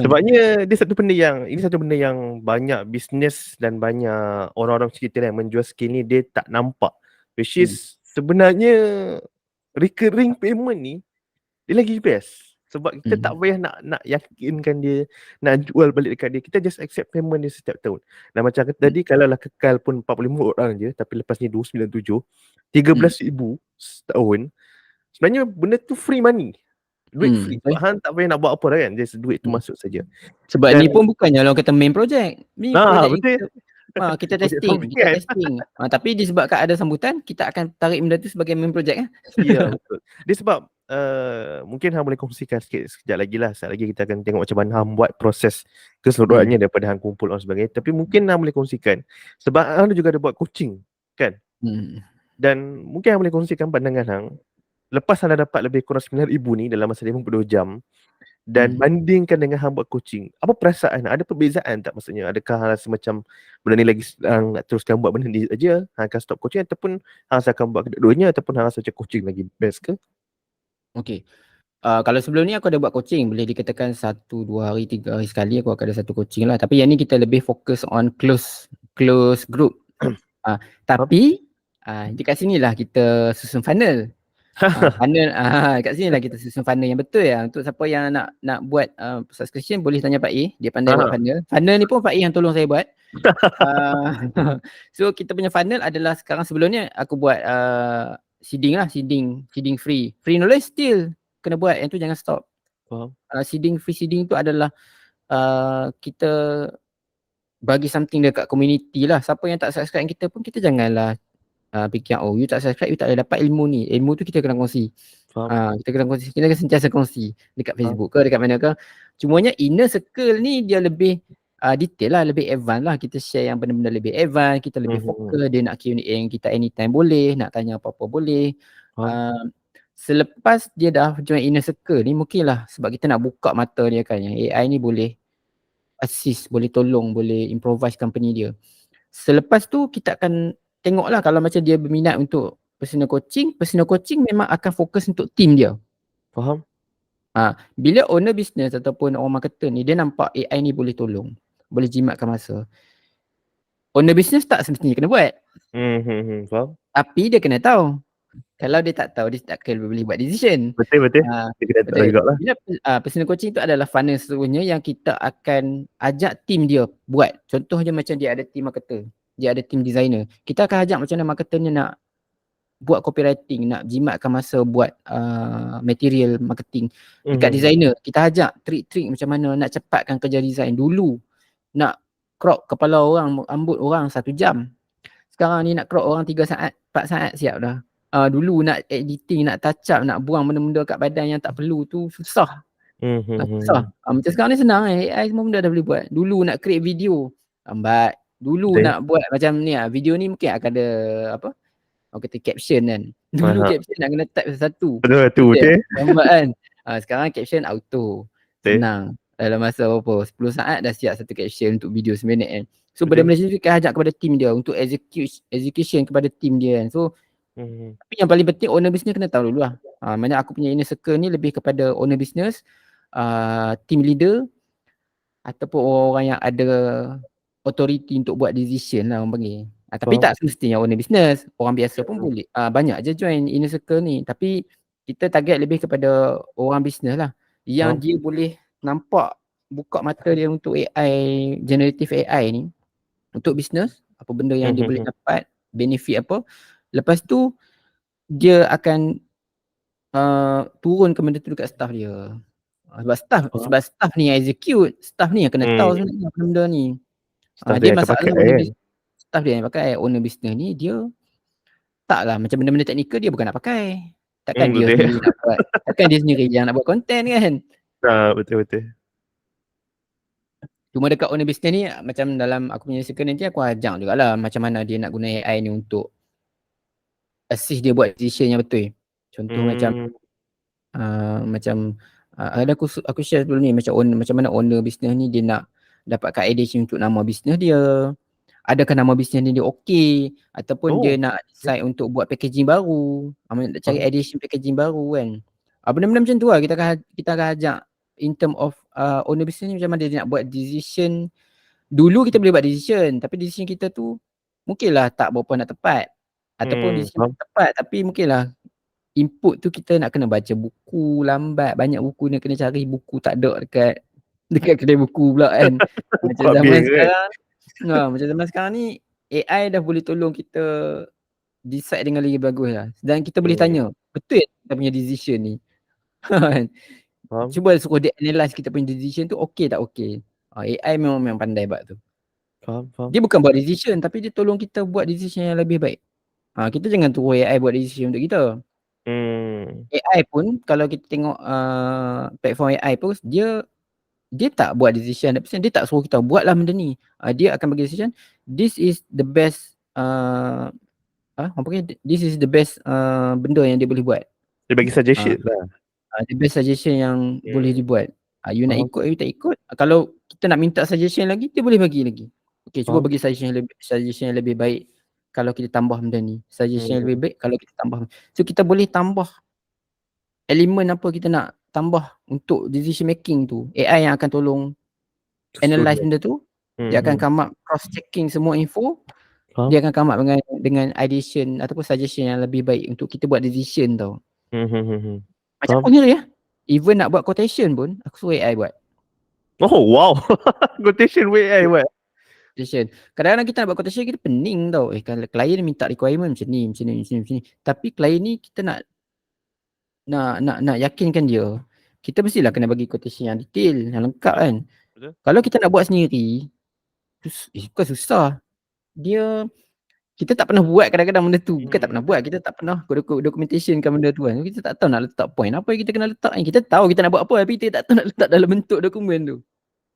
Sebabnya ini satu benda yang banyak bisnes dan banyak orang-orang cerita yang menjual skill ni dia tak nampak. Which is sebenarnya recurring payment ni dia lagi best. Sebab kita tak payah nak yakinkan dia, nak jual balik dekat dia. Kita just accept payment dia setiap tahun. Dan macam tadi, kalau lah kekal pun 45 orang je, tapi lepas ni 297, 13,000 setahun. Sebenarnya benda tu free money. Duit free. Sebab hang tak payah nak buat apa dah kan. Just duit tu masuk saja. Sebab ni pun bukannya orang kata main project. Ni project betul. kita testing. Tapi disebabkan ada sambutan, kita akan tarik benda tu sebagai main project. Ya, betul. Dia sebab mungkin hang boleh kongsikan sikit sekejap lagi lah. Sekejap lagi kita akan tengok macam mana hang buat proses keseluruhannya daripada hang kumpul dan sebagainya. Tapi mungkin hang boleh kongsikan. Sebab hang juga ada buat coaching kan. Dan mungkin hang boleh kongsikan pandangan hang. Lepas hang dah dapat lebih kurang 9,000 ni dalam masa 52 jam. Dan bandingkan dengan hang buat coaching, apa perasaan? Ada perbezaan tak maksudnya? Adakah hang rasa macam benda ni lagi nak teruskan buat benda ni saja, hang akan stop coaching, ataupun hang akan buat kedua-duanya, ataupun hang rasa macam coaching lagi best ke? Okay. Kalau sebelum ni aku ada buat coaching, boleh dikatakan 1, 2 hari, 3 hari sekali aku akan ada satu coaching lah. Tapi yang ni kita lebih fokus on close group. Tapi dekat sini lah kita susun funnel. Funnel kat sini lah kita susun funnel yang betul ya. Untuk siapa yang nak buat subscription, boleh tanya Pak A, dia pandai buat funnel. Funnel ni pun Pak A yang tolong saya buat. So kita punya funnel adalah sekarang, sebelum ni aku buat seeding lah, seeding free knowledge still kena buat, yang tu jangan stop. Seeding tu adalah kita bagi something dekat community lah. Siapa yang tak subscribe kita pun, kita janganlah fikir you tak subscribe, you tak boleh dapat ilmu ni. Ilmu tu kita kena kongsi. Kita kena kongsi, kita kena sentiasa kongsi dekat Facebook ke, dekat mana ke. Cumanya inner circle ni dia lebih detail lah, lebih advance lah. Kita share yang benda-benda lebih advance, kita lebih fokus. Dia nak Q&A yang kita anytime boleh, nak tanya apa-apa boleh. Selepas dia dah join inner circle ni, mungkinlah sebab kita nak buka mata dia kan, yang AI ni boleh assist, boleh tolong, boleh improvise company dia. Selepas tu kita akan tengoklah kalau macam dia berminat untuk personal coaching memang akan fokus untuk team dia. Faham? Bila owner business ataupun orang marketer ni, dia nampak AI ni boleh tolong, boleh jimatkan masa. Owner business tak semestinya kena buat. Faham? Tapi dia kena tahu. Kalau dia tak tahu, dia tak akan boleh buat decision. Betul. Dia kena tahu jugalah. Bila personal coaching tu adalah funnel seterusnya yang kita akan ajak team dia buat. Contohnya macam dia ada team marketer, dia ada team designer. Kita akan ajak macam mana marketer ni nak buat copywriting, nak jimatkan masa buat material marketing. Dekat designer, kita ajak trik-trik macam mana nak cepatkan kerja design. Dulu nak crop kepala orang, rambut orang 1 jam. Sekarang ni nak crop orang 3 saat, 4 saat siap dah. Dulu nak editing, nak touch up, nak buang benda-benda kat badan yang tak perlu tu susah. Susah. Macam sekarang ni senang AI semua benda dah boleh buat. Dulu nak create video lambat. Dulu nak buat macam ni video ni mungkin akan ada apa? Orang kata caption kan. Dulu caption nak kena type satu. Betul. Lambat kan. Sekarang caption auto. Senang. Dalam masa berapa? 10 saat dah siap satu caption untuk video 9 minit kan. So benda-benda macam tu kita ajak kepada team dia untuk execution kepada team dia kan. So tapi yang paling penting owner business kena tahu dulu lah. Maksudnya aku punya inner circle ni lebih kepada owner business, team leader ataupun orang yang ada authority untuk buat decision lah orang panggil. Tapi tak semestinya owner business, orang biasa pun boleh. Banyak je join inner circle ni. Tapi kita target lebih kepada orang business lah. Yang dia boleh nampak, buka mata dia untuk AI, generative AI ni. Untuk business, apa benda yang dia boleh dapat, benefit apa. Lepas tu dia akan turunkan benda tu dekat staff dia. Sebab staff ni yang execute, staff ni yang kena tahu sebenarnya benda ni. Dia masalah staff dia yang pakai. Owner business ni dia taklah macam benda-benda teknikal dia bukan nak pakai. Takkan dia sendiri nak buat. Takkan dia sendiri yang nak buat konten kan. Betul. Cuma dekat owner business ni, macam dalam aku punya circle nanti aku ajak jugalah macam mana dia nak guna AI ni untuk assist dia buat decision yang betul. Contoh macam ada aku share sebelum ni macam mana owner business ni dia nak dapatkan idea untuk nama business dia. Adakah nama business ni dia okey ataupun dia nak decide untuk buat packaging baru. Nak cari edition packaging baru kan. Benda-benda macam tu lah kita akan ajak in term of owner business ni macam mana dia nak buat decision. Dulu kita boleh buat decision tapi decision kita tu mungkinlah tak berapa nak tepat. Ataupun decision tepat tapi mungkinlah input tu kita nak kena baca buku lambat, banyak buku ni kena cari buku tak ada dekat kedai buku pula kan. Macam Buku zaman habis, kan? sekarang, macam zaman sekarang ni AI dah boleh tolong kita decide dengan lagi bagus lah. Dan kita boleh tanya, betul kita punya decision ni? Kan? Faham? Cuba suruh dia analyse kita punya decision tu okey tak okey. AI memang pandai buat tu. Faham. Dia bukan buat decision tapi dia tolong kita buat decision yang lebih baik. Kita jangan tunggu AI buat decision untuk kita. AI pun kalau kita tengok platform AI pun dia tak buat decision, dia tak suruh kita buatlah benda ni. Dia akan bagi decision, this is the best this is the best benda yang dia boleh buat. Dia bagi suggestion lah. The best suggestion yang boleh dibuat. You nak ikut, you tak ikut. Kalau kita nak minta suggestion lagi, dia boleh bagi lagi. Okay, cuba bagi suggestion yang lebih baik kalau kita tambah benda ni. Suggestion yang lebih baik kalau kita tambah. So kita boleh tambah elemen apa kita nak tambah untuk decision making tu. AI yang akan tolong analyse benda tu. Dia akan come up cross checking semua info. Dia akan come up dengan ideation ataupun suggestion yang lebih baik untuk kita buat decision tau. Macam aku ni ya. Even nak buat quotation pun aku suruh AI buat. Oh wow. Quotation AI buat. Quotation. Kadang-kadang kita nak buat quotation kita pening tau. Kalau klien minta requirement macam ni. Tapi klien ni kita nak yakinkan dia. Kita mestilah kena bagi quotation yang detail, yang lengkap kan. Betul. Kalau kita nak buat sendiri, bukan susah. Kita tak pernah buat kadang-kadang benda tu. Bukan tak pernah buat, kita tak pernah documentationkan benda tu kan. Kita tak tahu nak letak point apa yang kita kena letak kan. Kita tahu kita nak buat apa tapi kita tak tahu nak letak dalam bentuk dokumen tu.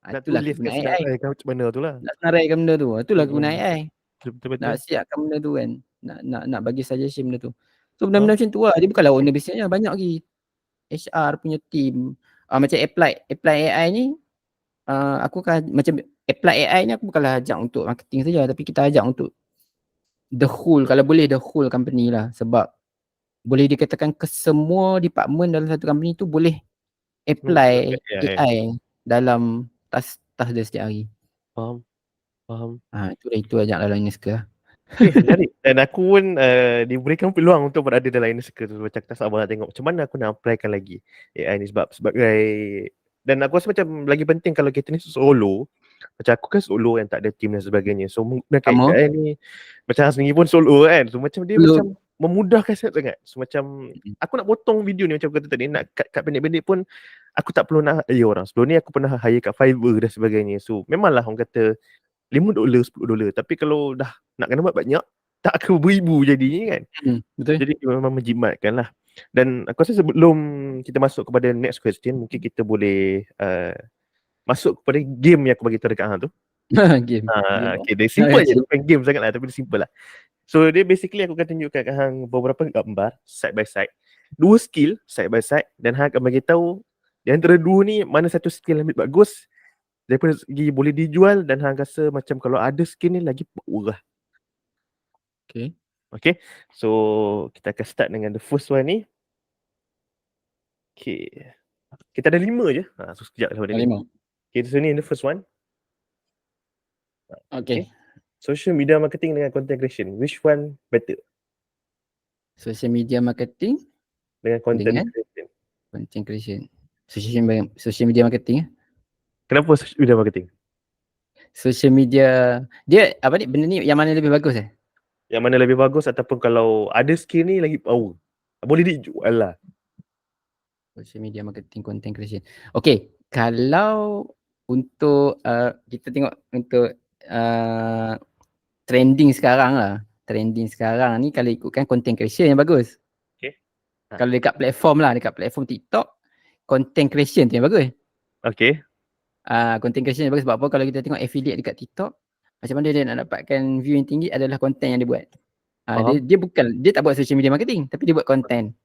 Nak Itulah tulis guna kat AI. macam mana tu lah. Nak senaraikan benda tu. Itulah guna AI. Betul-betul. Nak siapkan benda tu kan. Nak bagi suggestion benda tu. So benda-benda macam tu lah. Dia bukanlah owner bisnesnya. Banyak lagi HR punya team. Macam apply AI ni. Aku kan macam apply AI ni aku bukanlah ajak untuk marketing saja. Tapi kita ajak untuk the whole, kalau boleh the whole company lah. Sebab boleh dikatakan ke semua department dalam satu company tu boleh apply AI dalam task dia setiap hari. Faham. Itu ajak dalam Unesco lah. Menarik. Dan aku pun diberikan peluang untuk berada dalam Unesco tu. Macam tak sabar nak tengok macam mana aku nak applykan lagi AI ni sebagai, dan aku rasa macam lagi penting kalau kita ni solo. Macam aku kan solo yang tak ada team dan sebagainya. So menggunakan AI ni macam sendiri pun solo kan. So macam dia macam memudahkan sangat. So macam aku nak potong video ni macam kata tadi, nak cut pendek-pendek pun aku tak perlu nak hire orang. Sebelum ni aku pernah hire kat Fiverr dan sebagainya. So memanglah orang kata $5, $10. Tapi kalau dah nak kena buat banyak, tak ke beribu jadinya kan. Betul. Jadi memang menjimatkan lah. Dan aku rasa sebelum kita masuk kepada next question, mungkin kita boleh masuk kepada game yang aku bagi tahu dekat hang tu. Game. Okay, dia simple je, bukan game sangat lah, tapi dia simple lah. So dia basically aku akan tunjukkan kat hang beberapa gambar side by side, 2 skill side by side, dan hang akan bagi tahu di antara dua ni mana satu skill yang lebih bagus daripada segi boleh dijual, dan hang rasa macam kalau ada skill ni lagi murah. Okay, so kita akan start dengan the first one ni. Okay, kita ada 5 je. So sekejap lah ni. Okay, so ni the first one. Okay. Social media marketing dengan content creation, which one better? Social media marketing Dengan content dengan creation. content creation. Social media marketing. Kenapa social media marketing? Social media, dia apa ni, benda ni yang mana lebih bagus Yang mana lebih bagus, ataupun kalau ada skill ni lagi power, boleh dijual lah. Social media marketing, content creation. Okay, kalau untuk kita tengok untuk trending sekarang lah. Trending sekarang ni kalau ikutkan content creation yang bagus. Okay. Kalau dekat platform lah, dekat platform TikTok, content creation tu yang bagus. Okay. Content creation yang bagus sebab apa? Kalau kita tengok affiliate dekat TikTok, macam mana dia nak dapatkan view yang tinggi adalah content yang dia buat. Dia tak buat social media marketing, tapi dia buat content.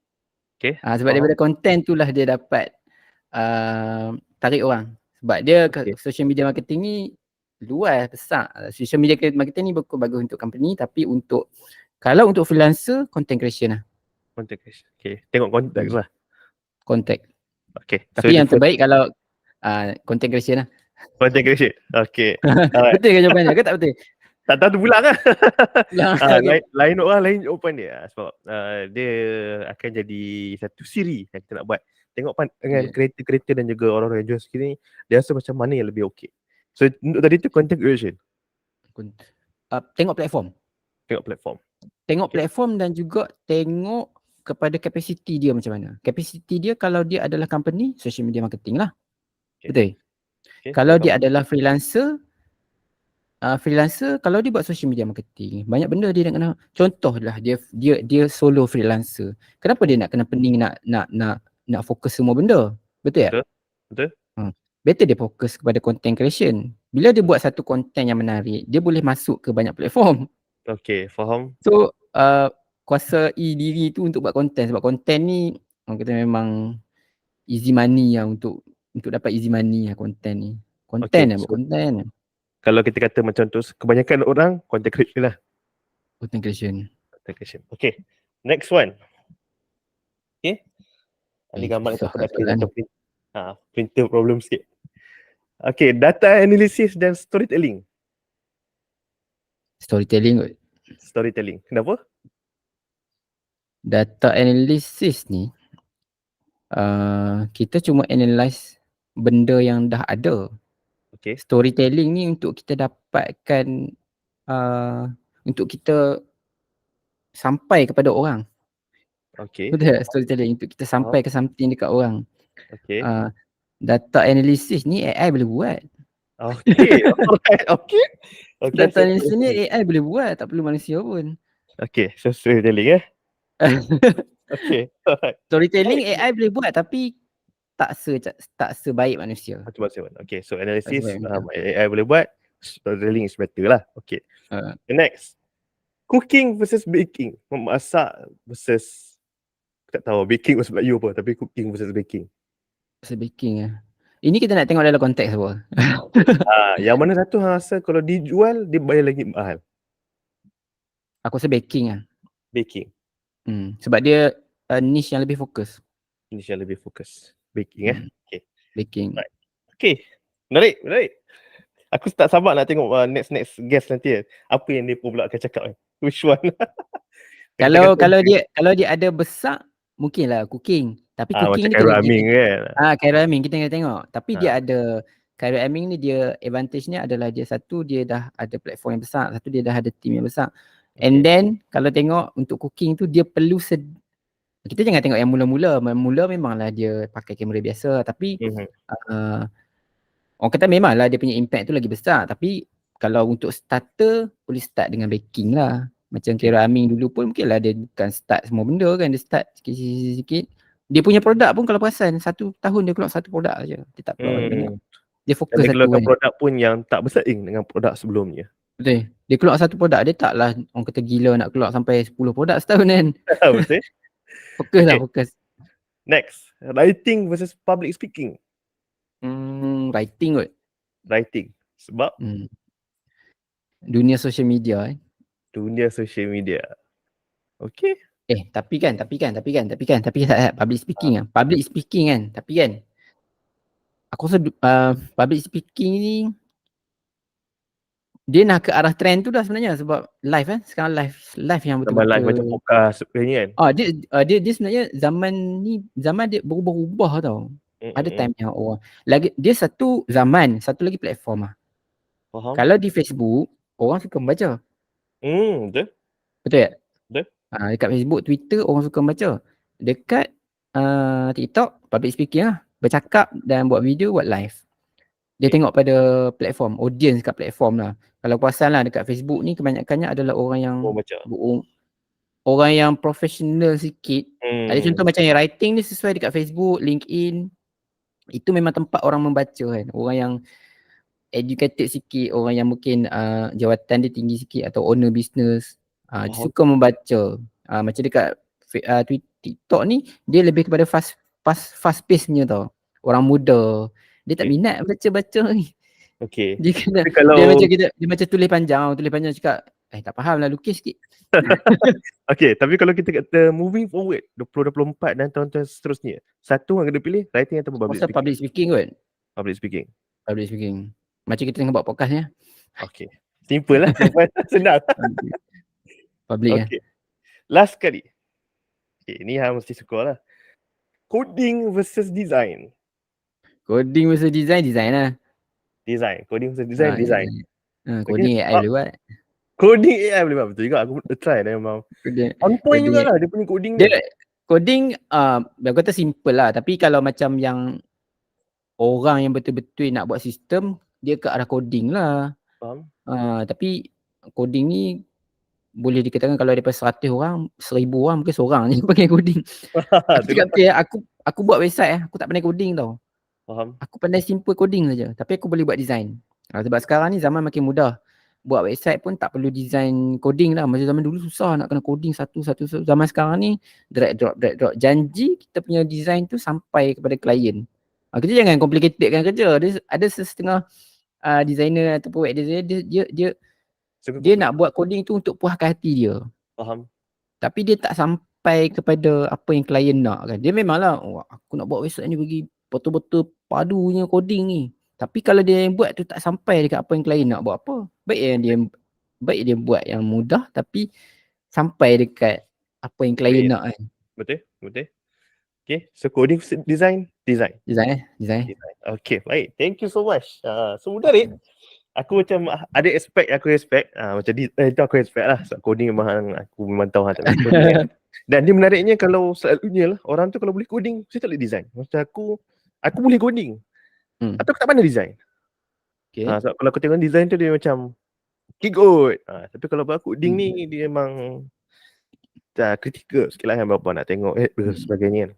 Okay. Sebab daripada content tu lah dia dapat tarik orang. Sebab dia social media marketing ni luas, besar. Social media marketing ni bagus untuk company, tapi kalau untuk freelancer, content creation lah. Content creation. Okay. Tengok konteks lah. Contact. Okay. Tapi yang terbaik kalau content creation lah. Content creation. Okay. Betul ke jawapannya ke tak betul? Tak tahu tu pulang lah. Okay. Lain orang lain jawapan dia. Sebab dia akan jadi satu siri yang kita nak buat. Tengok dengan kreator dan juga orang-orang yang jual skill ni, dia rasa macam mana yang lebih okey. So untuk tadi tu content creation. Tengok platform. Tengok Okay. platform dan juga tengok kepada kapasiti dia macam mana. Kapasiti dia kalau dia adalah company, social media marketing lah. Okay. Betul? Okay. Kalau dia adalah freelancer, kalau dia buat social media marketing, banyak benda dia nak kena. Contohlah dia solo freelancer. Kenapa dia nak kena pening nak fokus semua benda? Betul tak? Betul. Better dia fokus kepada content creation. Bila dia buat satu content yang menarik, dia boleh masuk ke banyak platform. Okay, faham. So kuasai diri tu untuk buat content. Sebab content ni orang kata memang easy money lah untuk dapat easy money lah content ni. Content lah, buat content. Kalau kita kata macam tu, kebanyakan orang content creation lah. Content creation. Okay, next one. Okay. Ni gambar letak production atau printer problem sikit. Okay, data analysis dan storytelling. Storytelling. Kenapa? Data analysis ni kita cuma analyse benda yang dah ada. Okay. Storytelling ni untuk kita dapatkan untuk kita sampai kepada orang. Okay. Betul tak? Storytelling untuk kita sampai ke something dekat orang. Okay. Data analysis ni AI boleh buat. Okay. Alright. Okay. Data analysis ni AI boleh buat, tak perlu manusia pun. Okay, so storytelling Okay. Alright. Storytelling AI boleh buat tapi tak sebaik manusia. Okay, so analysis AI boleh buat, storytelling is better lah. Okay. The next. Cooking versus baking. Memasak versus, tak tahu baking versus Melayu apa, tapi cooking versus baking. Ini kita nak tengok dalam konteks apa. Yang mana satu rasa kalau dijual dia bayar lagi mahal? Aku rasa baking lah. Baking. Sebab dia niche yang lebih fokus. Baking Okay. Baking. Right. Okay. Menarik. Aku tak sabar nak tengok next guest nanti. Apa yang dia pula akan cakap. Which one? Kalau dia ada besar, mungkinlah cooking. Tapi cooking ni Cairo Aming kan. Cairo Aming kita kena tengok. Tapi dia ada Cairo Aming ni, dia advantage-nya adalah dia satu dia dah ada platform yang besar, satu dia dah ada team yang besar. And then kalau tengok untuk cooking tu dia perlu kita jangan tengok yang mula-mula memanglah dia pakai kamera biasa, tapi orang kata memanglah dia punya impact tu lagi besar. Tapi kalau untuk starter boleh start dengan baking lah. Macam Cairo Aming dulu pun mungkinlah dia bukan start semua benda kan, dia start sikit-sikit. Dia punya produk pun kalau perasan 1 tahun dia keluar satu produk je. Dia tak keluar banyak. Dia fokus dia satu keluarkan produk pun yang tak bersaing dengan produk sebelumnya. Betul. Dia keluar satu produk, dia taklah orang kata gila nak keluar sampai 10 produk setahun kan. Betul. Fokus. Next, writing versus public speaking. Writing kot. Sebab dunia social media Okay. Tapi public speaking kan. Tapi kan aku rasa public speaking ni dia nak ke arah trend tu dah sebenarnya, sebab live sekarang live yang betul-betul live macam podcast sebenarnya kan. Dia sebenarnya zaman dia berubah-ubah tau. Ada time yang orang lagi, dia satu zaman, satu lagi platform lah. Faham. Kalau di Facebook orang suka membaca. Betul. Betul tak? Betul. Dekat Facebook, Twitter orang suka membaca. Dekat TikTok public speaking lah, bercakap dan buat video, buat live. Dia tengok pada platform, audience kat platform lah. Kalau perasan lah dekat Facebook ni kebanyakannya adalah orang yang orang yang profesional sikit. Ada contoh macam yang writing ni sesuai dekat Facebook, LinkedIn. Itu memang tempat orang membaca kan. Orang yang educated sikit, orang yang mungkin jawatan dia tinggi sikit atau owner business. Dia suka membaca. Macam dekat TikTok ni, dia lebih kepada fast pace punya tau. Orang muda. Dia tak minat baca-baca ni. Okay. Dia macam dia macam tulis panjang cakap, tak faham lah, lukis sikit. Okay, tapi kalau kita kata moving forward 2024 dan tahun-tahun seterusnya, satu yang kena pilih writing atau public speaking? Public speaking kot. Public speaking. Macam kita tengah buat podcast ni. Okay. Simple lah jawapan. Senang. Public Okay. Last kali. Okay, ni hang mesti suka lah. Coding versus design. Coding versus design lah. Design. Coding versus design. Coding AI boleh buat. Coding AI boleh buat. Betul juga. Aku try dah memang. On point Coding jugalah dia punya coding dia dia. coding aku kata simple lah, tapi kalau macam yang orang yang betul-betul nak buat sistem, dia ke arah coding lah. Faham? Tapi coding ni boleh dikatakan kalau daripada 100 orang, 1000 orang mungkin seorang je pakai coding. Aku cakap aku buat website aku tak pandai coding tau. Faham? Aku pandai simple coding saja, tapi aku boleh buat design. Sebab sekarang ni zaman makin mudah. Buat website pun tak perlu design coding lah. Macam zaman dulu susah nak kena coding satu. Zaman sekarang ni drag drop. Janji kita punya design tu sampai kepada klien. Kita jangan complicatedkan kerja. Ada setengah designer ataupun web designer dia nak buat coding tu untuk puaskan hati dia. Faham? Tapi dia tak sampai kepada apa yang klien nak kan. Dia memanglah aku nak buat website ni bagi betul-betul padunya coding ni. Tapi kalau dia yang buat tu tak sampai dekat apa yang klien nak, buat apa? Baik dia buat yang mudah tapi sampai dekat apa yang klien nak kan. Betul. Okay, so coding design. Design. Okay, baik. Thank you so much. So menarik. Aku macam ada aku respect. Macam itu aku respect lah. So, coding aku memang tahu tak boleh coding kan. Dan dia menariknya kalau selalunya lah orang tu kalau boleh coding, saya tak boleh design. Macam aku boleh coding. Atau aku tak pandai design. Okay. So, kalau aku tengok design tu dia macam okay good. Tapi kalau buat coding ni dia memang kritikal sikit lah kan berapa nak tengok sebagainya kan.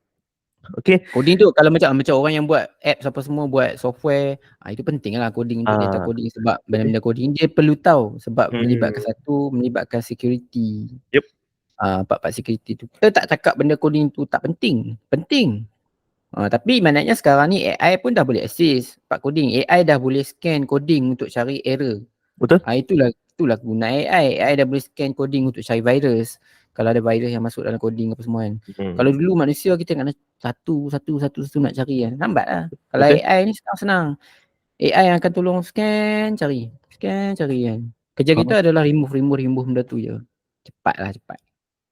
Okay. Coding tu kalau macam orang yang buat apps apa semua, buat software, itu penting lah coding untuk data coding sebab benda-benda coding dia perlu tahu sebab melibatkan security. Yep. Part security tu. Kita tak cakap benda coding tu tak penting. Penting. Tapi maknanya sekarang ni AI pun dah boleh assist part coding. AI dah boleh scan coding untuk cari error. Betul. Itulah guna AI. AI dah boleh scan coding untuk cari virus. Kalau ada virus yang masuk dalam coding apa semua kan. Kalau dulu manusia kita kena satu nak cari kan. Lambat lah. Kalau betul. AI ni senang. AI yang akan tolong scan cari kan. Kerja kita adalah remove benda tu je. Cepat.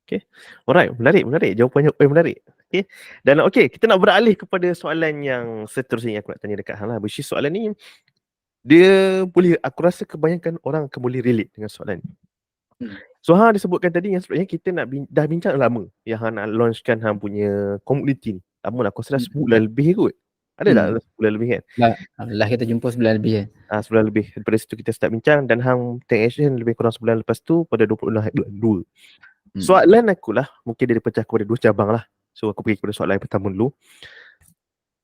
Okay. Alright, menarik. Jawapannya menarik. Okay. Dan kita nak beralih kepada soalan yang seterusnya yang aku nak tanya dekat hang lah. Which is soalan ni dia boleh, aku rasa kebanyakan orang akan boleh relate dengan soalan ni. So hang disebutkan tadi yang sebenarnya kita dah bincang lama yang hang nak launchkan hang punya community ni. Lama lah, aku rasa sebulan lebih kot. Ada tak sebulan lebih kan? Lah kita jumpa sebulan lebih kan. Sebulan lebih. Daripada situ kita start bincang dan hang take action lebih kurang sebulan lepas tu pada 26 bulan 2. Soalan aku lah, mungkin dia dipecah kepada 2 cabang lah. So aku pergi kepada soalan yang pertama dulu.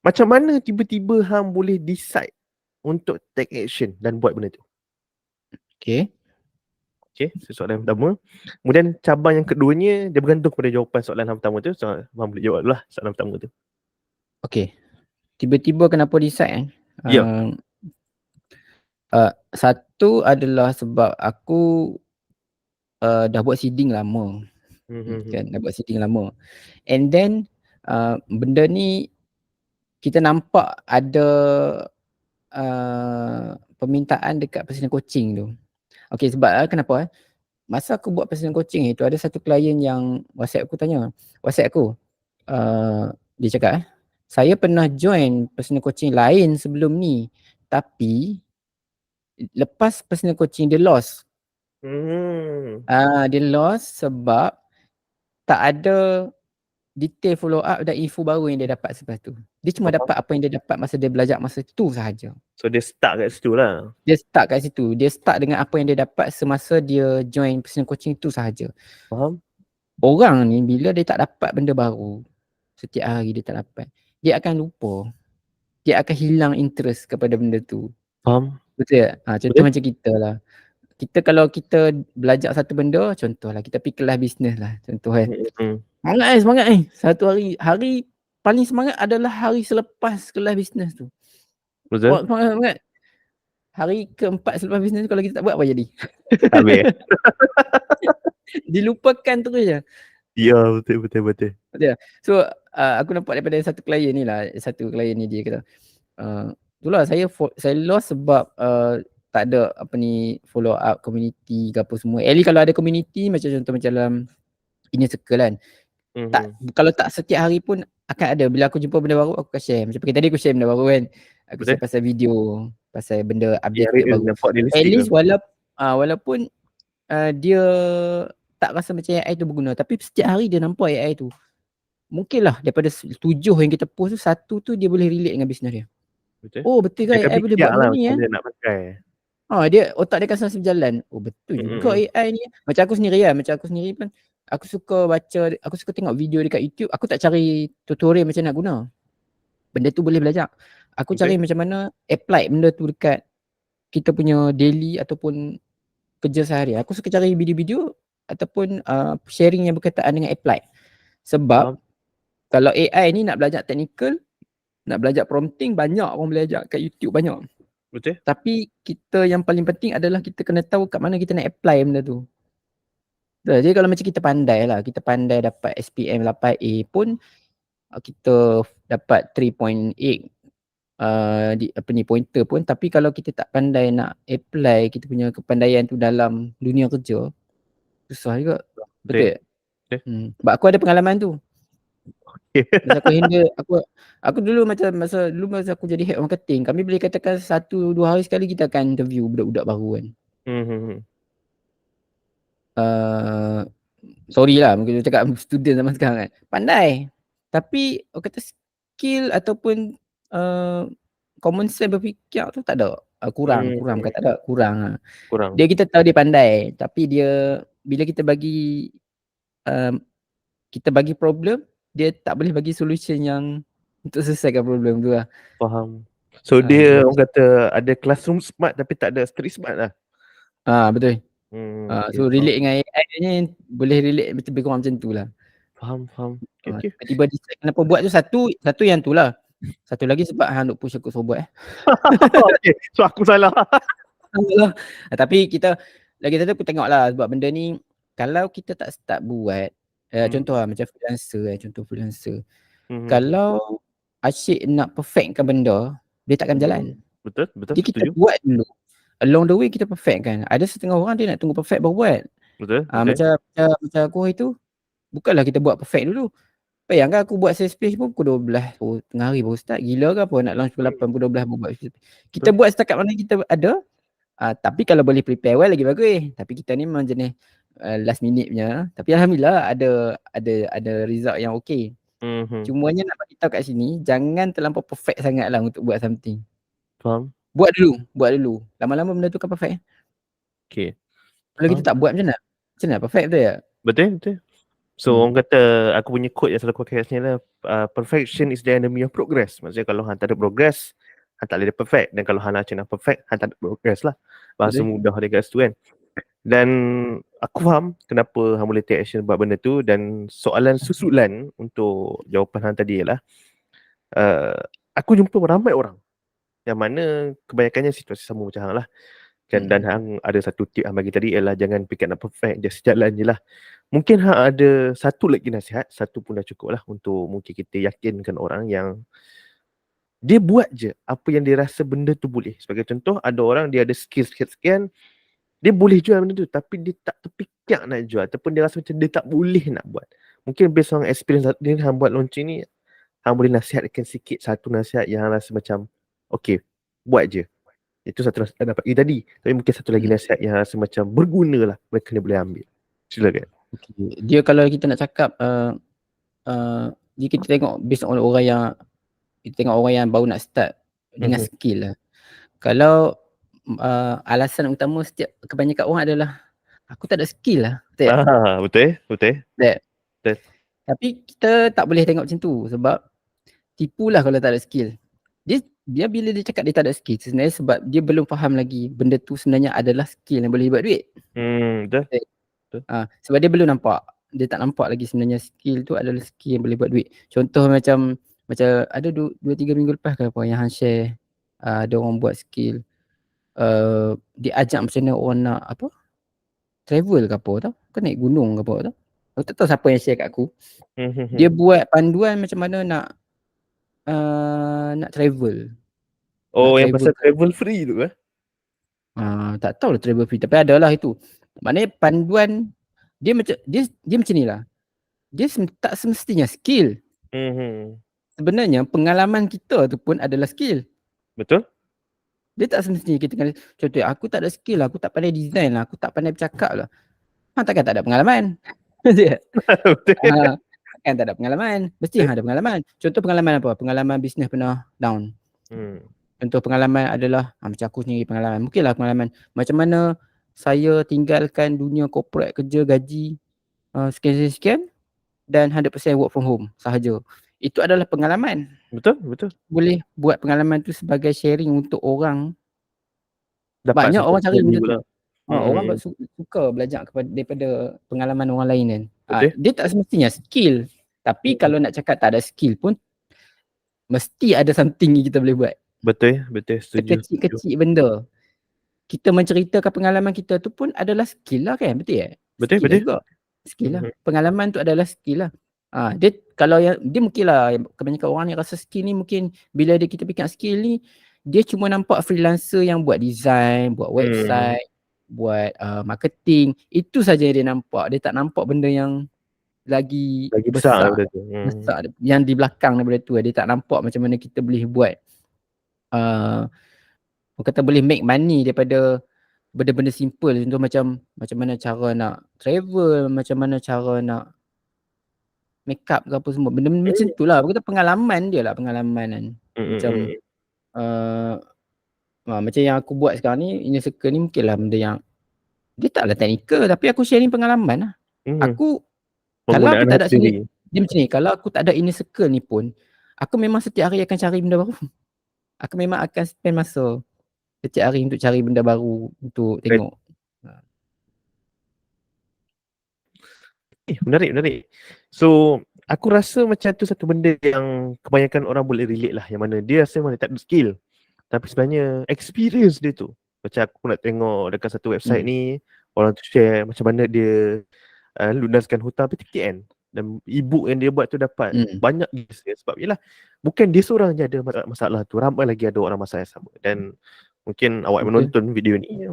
Macam mana tiba-tiba hang boleh decide untuk take action dan buat benda tu? Okay, so soalan yang pertama. Kemudian cabang yang keduanya, dia bergantung kepada jawapan soalan yang pertama tu. So hang boleh jawab dulu lah soalan pertama tu. Okay. Tiba-tiba kenapa decide satu adalah sebab aku dah buat seeding lama. Kan, dah buat seeding lama. And then benda ni kita nampak ada permintaan dekat personal coaching tu. Okay, sebab kenapa? Masa aku buat personal coaching itu ada satu klien yang WhatsApp aku. Dia cakap saya pernah join personal coaching lain sebelum ni, tapi lepas personal coaching dia lost. Dia lost sebab tak ada detail follow up dan info baru yang dia dapat selepas tu. Dia cuma dapat apa yang dia dapat masa dia belajar masa tu sahaja. So dia start kat situ lah. Dia start dengan apa yang dia dapat semasa dia join personal coaching tu sahaja. Faham? Orang ni bila dia tak dapat benda baru, setiap hari dia tak dapat, dia akan lupa. Dia akan hilang interest kepada benda tu. Faham? Betul tak? Contoh macam kita lah. Kalau kita belajar satu benda, contohlah kita pergi kelas bisnes lah, contoh kan. Semangat satu hari paling semangat adalah hari selepas kelas bisnes tu. Betul. Semangat. Hari keempat selepas bisnes tu kalau kita tak buat apa jadi? Habis. Dilupakan terus je. Ya, betul. So aku nampak daripada satu klien ni dia kata itulah saya lost sebab tak ada apa ni follow up community ke apa semua. At least kalau ada community macam contoh macam dalam inner circle kan. Tak, kalau tak setiap hari pun akan ada. Bila aku jumpa benda baru aku akan share. Macam tadi aku share benda baru kan. Aku Betul. share pasal video, pasal benda update Dia baru. nampak dia At listik least tu. walaupun dia tak rasa macam AI tu berguna, tapi setiap hari dia nampak AI tu. Mungkinlah daripada 7 yang kita post tu, 1 tu dia boleh relate dengan bisnes dia. Betul. Oh betul ke Dia akan AI boleh fikir buat benda lah ni macam dia nak pakai. dia otak dia akan selalu berjalan. Oh betul juga AI ni. Macam aku sendiri pun aku suka baca, aku suka tengok video dekat YouTube. Aku tak cari tutorial macam nak guna. Benda tu boleh belajar. Aku Betul. cari macam mana apply benda tu dekat kita punya daily ataupun kerja sehari. Aku suka cari video-video ataupun sharing yang berkaitan dengan apply. Sebab kalau AI ni nak belajar technical, nak belajar prompting, banyak orang belajar kat YouTube banyak. Betul. Tapi kita yang paling penting adalah kita kena tahu kat mana kita nak apply benda tu. Jadi kalau macam kita pandai dapat SPM 8A pun kita dapat 3.8 pointer pun, tapi kalau kita tak pandai nak apply kita punya kepandaian tu dalam dunia kerja, susah juga. Betul tak? Sebab aku ada pengalaman tu. Masa aku handle, aku dulu masa aku jadi head marketing, kami boleh katakan 1-2 hari sekali kita akan interview budak-budak baru kan. Sorry lah mungkin cakap student zaman sekarang kan. Pandai. Tapi orang kata skill ataupun common sense berfikir tu tak ada. Kurang. Dia kita tahu dia pandai, tapi dia bila kita bagi problem, dia tak boleh bagi solution yang untuk selesaikan problem tu lah. Faham. So dia orang kata ada classroom smart tapi tak ada street smart lah. Betul. So relate dengan AI ni boleh relate macam lebih kurang macam tu lah. Faham. Okay. Tiba-tiba decide kenapa buat tu, satu yang tu lah. Satu lagi sebab hang nak push aku suruh buat Okay. So aku salah. Tapi kita lagi satu aku tengok lah sebab benda ni kalau kita tak start buat contoh lah macam freelancer. Kalau asyik nak perfectkan benda, dia takkan jalan. Betul. Jadi kita buat dulu. Along the way kita perfectkan. Ada setengah orang dia nak tunggu perfect baru buat. Betul. Macam aku hari tu, bukanlah kita buat perfect dulu. Bayangkan aku buat sales page pun pukul 12 tengah hari baru start. Gila ke apa nak launch pukul 8 pukul 12 baru buat sales page. Kita buat setakat mana kita ada. Tapi kalau boleh prepare well lagi bagus. Tapi kita ni memang jenis last minute punya. Tapi alhamdulillah ada result yang okey. Cumanya nak bagi tahu kat sini, jangan terlampau perfect sangatlah untuk buat something. Faham. Buat dulu. Lama-lama benda tu kan perfect. Okay. Kalau kita tak buat macam mana perfect betul tak? Betul. So orang kata, aku punya quote yang selalu aku pakai sini lah, perfection is the enemy of progress. Maksudnya kalau hang tak ada progress, hang tak boleh perfect. Dan kalau hang nak perfect, hang tak ada progress lah. Bahasa mudah dia kat situ kan. Dan aku faham kenapa hang boleh take action buat benda tu. Dan soalan susulan untuk jawapan hang tadi ialah, aku jumpa ramai orang yang mana kebanyakannya situasi sama macam hang lah kan. Dan hang ada satu tip hang bagi tadi ialah jangan fikir nak perfect, just jalan je lah. Mungkin hang ada satu lagi nasihat, satu pun dah cukup lah untuk mungkin kita yakinkan orang yang dia buat je apa yang dia rasa benda tu boleh. Sebagai contoh, ada orang dia ada skill sekian, dia boleh jual benda tu tapi dia tak terfikir nak jual ataupun dia rasa macam dia tak boleh nak buat. Mungkin based on experience dia hang buat launching ni, hang boleh nasihatkan sikit satu nasihat yang hang rasa macam okay, buat je. Itu satu nasihat dapat tadi. Tapi mungkin satu lagi nasihat yang rasa macam berguna lah, mereka ni boleh ambil. Silakan. Okay. Dia kalau kita nak cakap dia kita tengok based on orang yang baru nak start dengan skill lah. Kalau alasan utama setiap kebanyakan orang adalah aku tak ada skill lah. Betul. Tapi kita tak boleh tengok macam tu sebab tipulah kalau tak ada skill. Dia bila dia cakap dia tak ada skill sebenarnya sebab dia belum faham lagi benda tu sebenarnya adalah skill yang boleh buat duit. Betul. Sebab dia belum nampak. Dia tak nampak lagi sebenarnya skill tu adalah skill yang boleh buat duit. Contoh macam ada 2-3 minggu lepas ke apa yang hang share ada orang buat skill dia ajak macam mana orang nak travel ke apa tau. Kan naik gunung ke apa tau. Aku tak tahu siapa yang share kat aku. Dia buat panduan macam mana nak travel. Yang pasal travel free tu Tak tahu lah trouble free, tapi adalah itu. Maknanya panduan dia macam ni lah. Dia tak semestinya skill. Sebenarnya pengalaman kita tu pun adalah skill. Betul? Dia tak semestinya kita kena, contoh aku tak ada skill lah, aku tak pandai design lah, aku tak pandai bercakap lah. Takkan tak ada pengalaman. Betul tak? Betul. Kan tak ada pengalaman. Mesti ada pengalaman. Contoh pengalaman apa? Pengalaman bisnes pernah down. Contoh pengalaman adalah macam aku sendiri pengalaman. Mungkinlah pengalaman macam mana saya tinggalkan dunia corporate, kerja gaji sekian-sekian dan 100% work from home sahaja. Itu adalah pengalaman. Betul. Boleh buat pengalaman tu sebagai sharing untuk orang. Dapat Banyak orang cari benda tu. pula. Orang suka belajar daripada pengalaman orang lain kan. Betul. Dia tak semestinya skill. Tapi kalau nak cakap tak ada skill pun mesti ada something yang kita boleh buat. Betul, setuju. Sekecil-kecil benda. Kita menceritakan pengalaman kita tu pun adalah skill lah kan, betul tak? Betul. Skill lah. Pengalaman tu adalah skill lah. Dia kalau dia mungkinlah kebanyakan orang yang rasa skill ni mungkin bila kita fikir skill ni dia cuma nampak freelancer yang buat design, buat website, buat marketing. Itu saja dia nampak. Dia tak nampak benda yang lagi besar daripada tu. Besar yang di belakang daripada tu. Dia tak nampak macam mana kita boleh buat kata boleh make money daripada benda-benda simple. Contoh macam mana cara nak travel, macam mana cara nak make up ke apa semua. Benda-benda macam tu lah. Kata pengalaman dia lah, pengalaman kan. Macam macam yang aku buat sekarang ni, Inner Circle ni mungkinlah benda yang dia taklah teknikal tapi aku sharing pengalaman lah. Aku kalau aku tak ada sini, dia macam ni, kalau aku tak ada Inner Circle ni pun, aku memang setiap hari akan cari benda baru. Aku memang akan spend masa setiap hari untuk cari benda baru untuk tengok. Menarik. So, aku rasa macam tu satu benda yang kebanyakan orang boleh relate lah. Yang mana dia rasa mana tak ada skill. Tapi sebenarnya experience dia tu. Macam aku nak tengok dekat satu website ni, orang tu share macam mana dia lunaskan hutang PTKN. Dan e-book yang dia buat tu dapat banyak user. Sebab yelah, bukan dia seorang je ada masalah tu. Ramai lagi ada orang masalah yang sama. Dan mungkin awak menonton video ni,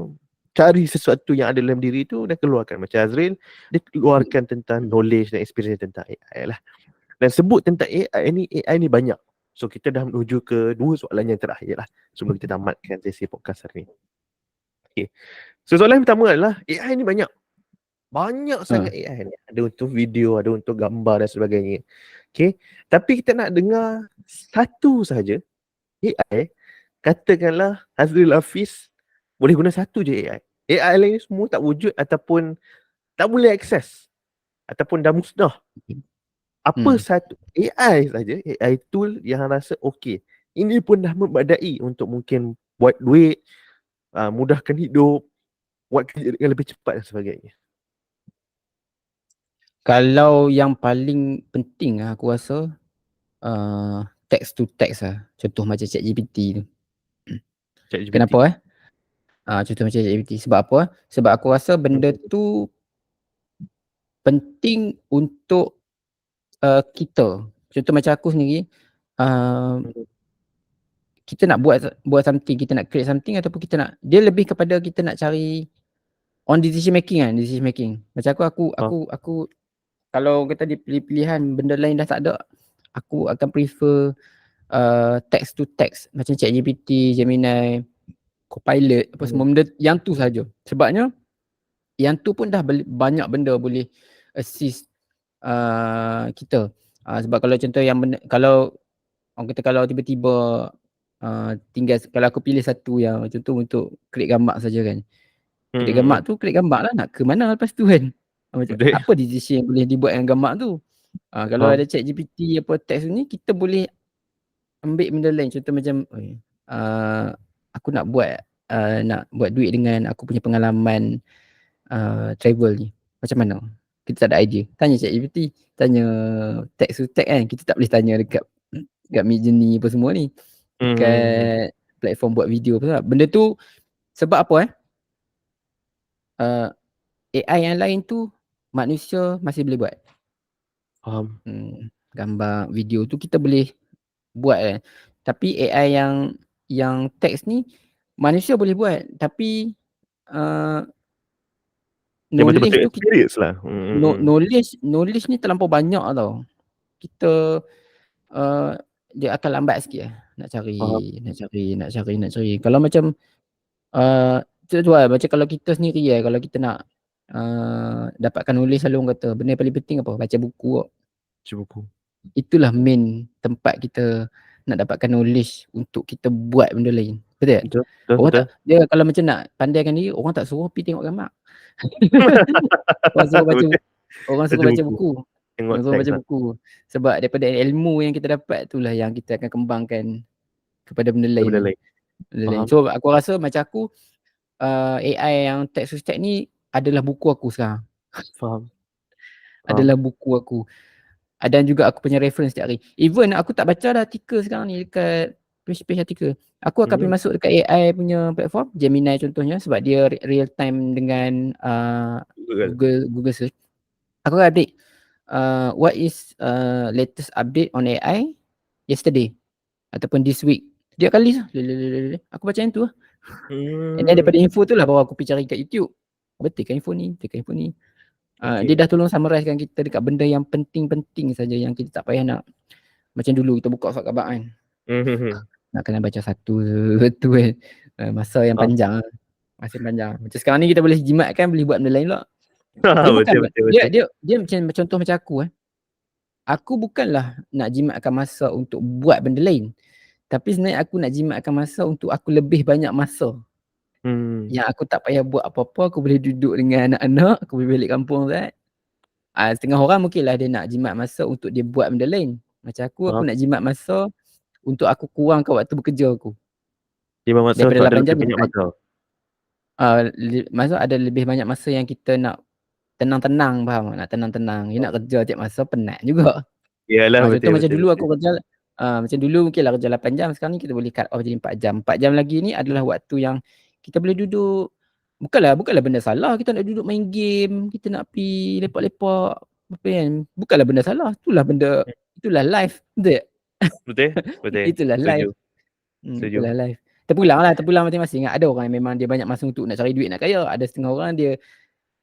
cari sesuatu yang ada dalam diri tu dan keluarkan. Macam Azril, dia keluarkan tentang knowledge dan experience tentang AI lah. Dan sebut tentang AI ni banyak. So kita dah menuju ke dua soalan yang terakhir lah sebelum kita tamatkan sesi podcast hari ni. Okay. So soalan pertama adalah AI ni banyak sangat AI ni. Ada untuk video, ada untuk gambar dan sebagainya. Okay. Tapi kita nak dengar satu sahaja AI. Katakanlah Azril Hafiz boleh guna satu je AI. AI lain semua tak wujud ataupun tak boleh akses ataupun dah musnah. Apa satu AI saja, AI tool yang rasa okey. Ini pun dah membadai untuk mungkin buat duit, mudahkan hidup, buat kerja dengan lebih cepat dan sebagainya. Kalau yang paling penting aku rasa text to text lah. Contoh macam ChatGPT tu. Kenapa contoh macam ChatGPT. Sebab apa? Sebab aku rasa benda tu penting untuk kita. Contoh macam aku sendiri, kita nak buat something, kita nak create something ataupun kita nak, dia lebih kepada kita nak cari on decision making kan, decision making. Macam aku kalau kita dipilih-pilihan benda lain dah tak ada, aku akan prefer text to text macam ChatGPT, Gemini, Copilot, apa semua benda yang tu saja. Sebabnya yang tu pun dah banyak benda boleh assist kita. Sebab kalau contoh yang benda, kalau orang kata kalau tiba-tiba tinggal, kalau aku pilih satu yang contoh untuk create gambar saja kan. Create gambar lah, nak ke mana lepas tu kan. Apa decision yang boleh dibuat dengan gambar tu. Kalau ada ChatGPT apa teks ni, kita boleh ambil benda lain. Contoh macam aku nak buat duit dengan aku punya pengalaman travel ni. Macam mana? Kita tak ada idea. Tanya ChatGPT, tanya text to text kan. Kita tak boleh tanya dekat Midjourney apa semua ni. Dekat platform buat video apa. Benda tu sebab apa AI yang lain tu manusia masih boleh buat. Gambar, video tu kita boleh buat kan. Tapi AI yang teks ni manusia boleh buat, tapi Dia knowledge betul-betul tu experience lah. knowledge ni terlampau banyak tau. Kita dia akan lambat sikit lah nak cari. Kalau macam tu lah, macam kalau kita sendiri kalau kita nak dapatkan knowledge, selalu orang kata benda yang paling penting apa? Baca buku kok. Baca buku. Itulah main tempat kita nak dapatkan knowledge untuk kita buat benda lain. Betul tak? Orang tak, dia kalau macam nak pandaikan diri, orang tak suruh pergi tengok gambar. Orang suruh baca buku. Orang suruh baca buku. Orang suruh baca buku. Sebab daripada ilmu yang kita dapat itulah yang kita akan kembangkan kepada benda lain. So aku rasa macam aku AI yang text to text ni adalah buku aku sekarang. Faham. Adalah buku aku. Dan juga aku punya reference setiap hari. Even aku tak baca dah artikel sekarang ni dekat page artikel. Aku akan pergi masuk dekat AI punya platform, Gemini contohnya, sebab dia real time dengan Google search. Aku akan update what is latest update on AI yesterday ataupun this week. Dia akan list. Aku baca yang tu lah. And then daripada info tu lah baru aku pergi cari kat YouTube. Betulkan info ni. Dia dah tolong summarizekan kita dekat benda yang penting-penting saja, yang kita tak payah nak macam dulu kita buka surat khabar kan. Nak kena baca satu kan. Masa yang panjang. Masa panjang. Macam sekarang ni kita boleh jimatkan, boleh buat benda lain lah. Betul. Dia macam contoh macam aku Aku bukanlah nak jimatkan masa untuk buat benda lain. Tapi sebenarnya aku nak jimatkan masa untuk aku lebih banyak masa. Yang aku tak payah buat apa-apa, aku boleh duduk dengan anak-anak, aku boleh balik kampung kan. Setengah orang mungkinlah dia nak jimat masa untuk dia buat benda lain. Macam aku nak jimat masa untuk aku kurangkan waktu bekerja aku. Jimat masa daripada 8 jam banyak masa. Masa ada lebih banyak masa yang kita nak tenang-tenang, faham? Nak tenang-tenang. Nak kerja tiap masa penat juga. Yalah, contoh macam dulu aku kerja macam dulu mungkinlah kerja 8 jam, sekarang ni kita boleh cut off jadi 4 jam. 4 jam lagi ni adalah waktu yang kita boleh duduk. Bukanlah benda salah kita nak duduk main game, kita nak pergi lepak-lepak apa kan. Bukanlah benda salah. Itulah life. Betul. Itulah life. Itulah life. Terpulang masing-masing. Ada orang yang memang dia banyak masa untuk nak cari duit, nak kaya. Ada setengah orang dia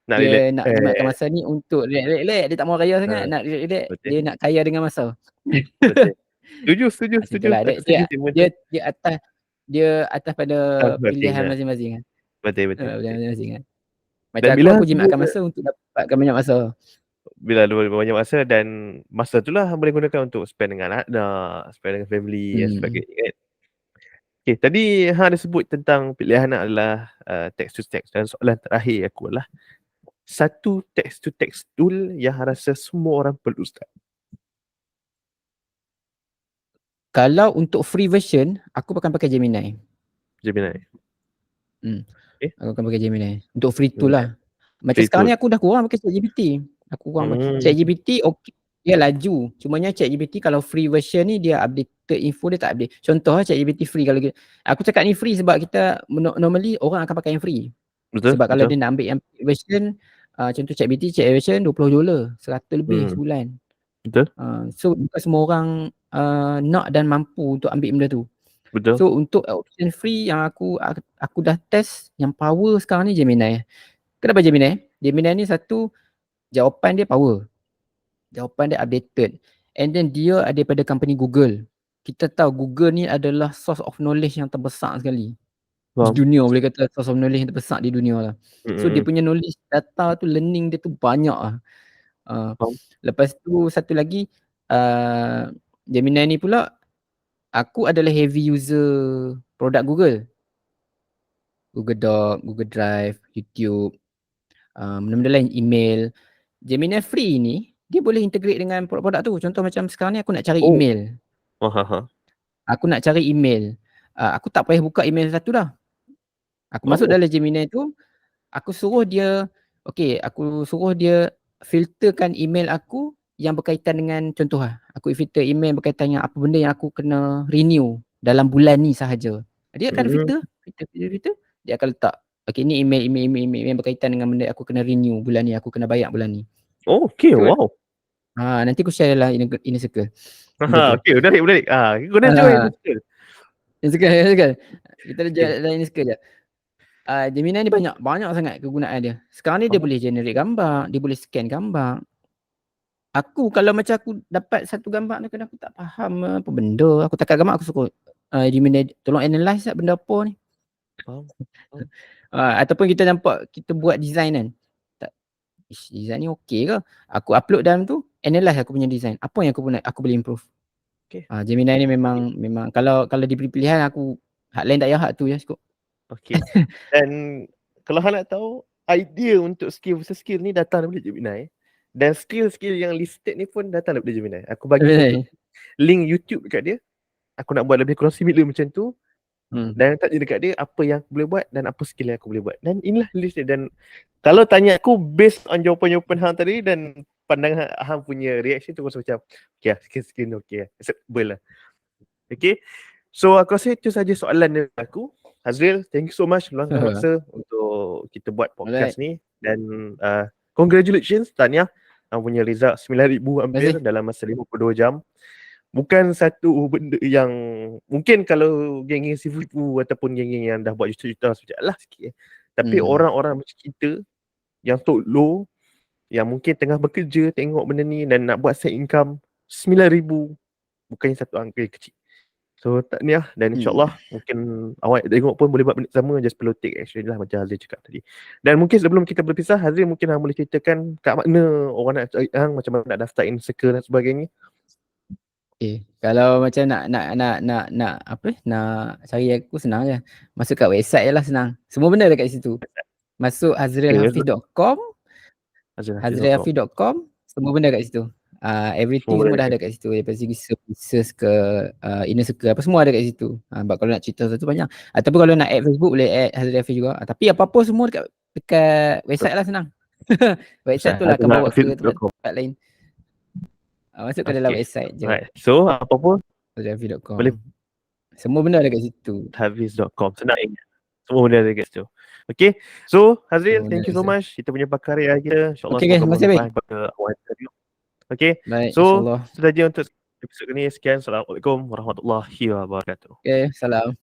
nak jimatkan masa ni untuk relax. Dia tak mahu kaya sangat, nak relax. Dia nak kaya dengan masa. Setuju. Dia atas pada pilihan masing-masing kan. Betul. Masing-masing kan. Macam aku jimatkan masa untuk dapatkan banyak masa. Bila ada banyak masa, dan masa tu lah boleh gunakan untuk spend dengan anak, spend dengan family dan sebagainya kan. Okay, tadi ada sebut tentang pilihan anak adalah text to text, dan soalan terakhir aku adalah satu text to text tool yang rasa semua orang perlu start. Kalau untuk free version, aku akan pakai Gemini. Aku akan pakai Gemini. Untuk free tool lah. Macam free sekarang tool ni aku dah kurang pakai ChatGPT. ChatGPT okay, dia laju. Cumanya ChatGPT kalau free version ni dia updated info, dia tak update. Contoh ChatGPT free, kalau aku cakap ni free sebab kita normally orang akan pakai yang free. Sebab kalau dia nak ambil yang version, contoh ChatGPT version $20, 100 lebih sebulan. So bukan semua orang nak dan mampu untuk ambil benda tu. So untuk option free yang aku dah test, yang power sekarang ni Gemini. Kenapa Gemini? Gemini ni satu, jawapan dia power. Jawapan dia updated. And then dia ada daripada company Google. Kita tahu Google ni adalah source of knowledge yang terbesar sekali di dunia, boleh kata source of knowledge yang terbesar di dunia lah. So dia punya knowledge data tu, learning dia tu banyak lah. Lepas tu satu lagi, Gemini ni pula, aku adalah heavy user produk Google. Google Doc, Google Drive, YouTube, benda-benda lain, email. Gemini free ni, dia boleh integrate dengan produk-produk tu. Contoh macam sekarang ni aku nak cari email. Aku nak cari email. Aku tak payah buka email satu dah. Aku masuk dalam Gemini tu, aku suruh dia filterkan email aku yang berkaitan dengan, contoh lah, aku filter email berkaitan dengan apa benda yang aku kena renew dalam bulan ni sahaja. Dia akan filter, dia akan letak, okay, ni email berkaitan dengan benda aku kena renew bulan ni, aku kena bayar bulan ni. Wow. Nanti aku share dalam Inner Circle. Okay, menarik. Guna join Inner Circle. Kita dah ini sekejap. Gemini ni banyak sangat kegunaan dia. Sekarang ni dia boleh generate gambar, dia boleh scan gambar. Aku kalau macam aku dapat satu gambar ni kadang aku tak faham apa benda. Aku takkan gambar aku suruh Gemini tolong analyse tak benda apa ni. Faham. Ataupun kita nampak kita buat design kan. Design ni okey ke? Aku upload dalam tu, analyse aku punya design. Apa yang aku boleh improve. Okey. Gemini ni memang kalau diberi pilihan aku hak lain tak payah hak tu je cukup. Okey. Dan kalau hang nak tahu idea untuk skill versus skill ni datang daripada Gemini. Dan skill-skill yang listed ni pun datang daripada Gemini. Aku bagi satu link YouTube dekat dia. Aku nak buat lebih kurang similar macam tu. Dan letak je dekat dia apa yang aku boleh buat dan apa skill yang aku boleh buat. Dan inilah list dia. Dan kalau tanya aku based on jawapan-jawapan hang tadi dan pandangan hang punya reaction tu aku rasa macam okay lah, skill ni okay lah. Acceptable lah. Okay. So aku rasa itu saja soalan dari aku. Hazril, thank you so much luangkan masa untuk kita buat podcast ni. Dan congratulations, tahniah. Hang punya result 9,000 hampir dalam masa 52 jam. Bukan satu benda yang mungkin kalau geng-geng Sifu ataupun geng-geng yang dah buat juta-juta macam lah sikit. Tapi orang-orang macam kita yang top low, yang mungkin tengah bekerja tengok benda ni dan nak buat side income 9,000 bukannya satu angka yang kecil. So tahniah dan insyaAllah mungkin awak tengok pun boleh buat benda sama, just perlu take action lah macam Hazril cakap tadi. Dan mungkin sebelum kita berpisah, Hazril mungkin hang boleh ceritakan kat mana orang nak cari hang, macam mana nak daftar Insecure dan sebagainya. Okay. Kalau macam nak cari aku senang je. Masuk kat website je lah senang. Semua benda dekat situ. Masuk hazrilhafiz.com, hazrilhafiz.com, semua benda kat situ. Everything semua dah ada kat situ. Daripada segi services ke inner circle apa semua ada kat situ. Sebab kalau nak cerita satu banyak. Ataupun kalau nak add Facebook boleh add Hazril Hafiz juga. Tapi apa-apa semua dekat website lah senang. Website tu lah akan bawa ke tempat lain. Masuk ke dalam website je. Right. So apa pun hazrilhafiz.com. Boleh. Semua benda ada kat situ. Hafiz.com. Senang ingat. Semua benda ada kat situ. Okay. So Hazril, thank you so much. Kita punya pakar karya kita. InsyaAllah terima kasih baik. Pada awal tadi. Okay. Baik, so insyaAllah. itu saja untuk episod ini. Sekian. Assalamualaikum warahmatullahi wabarakatuh. Okay, salam.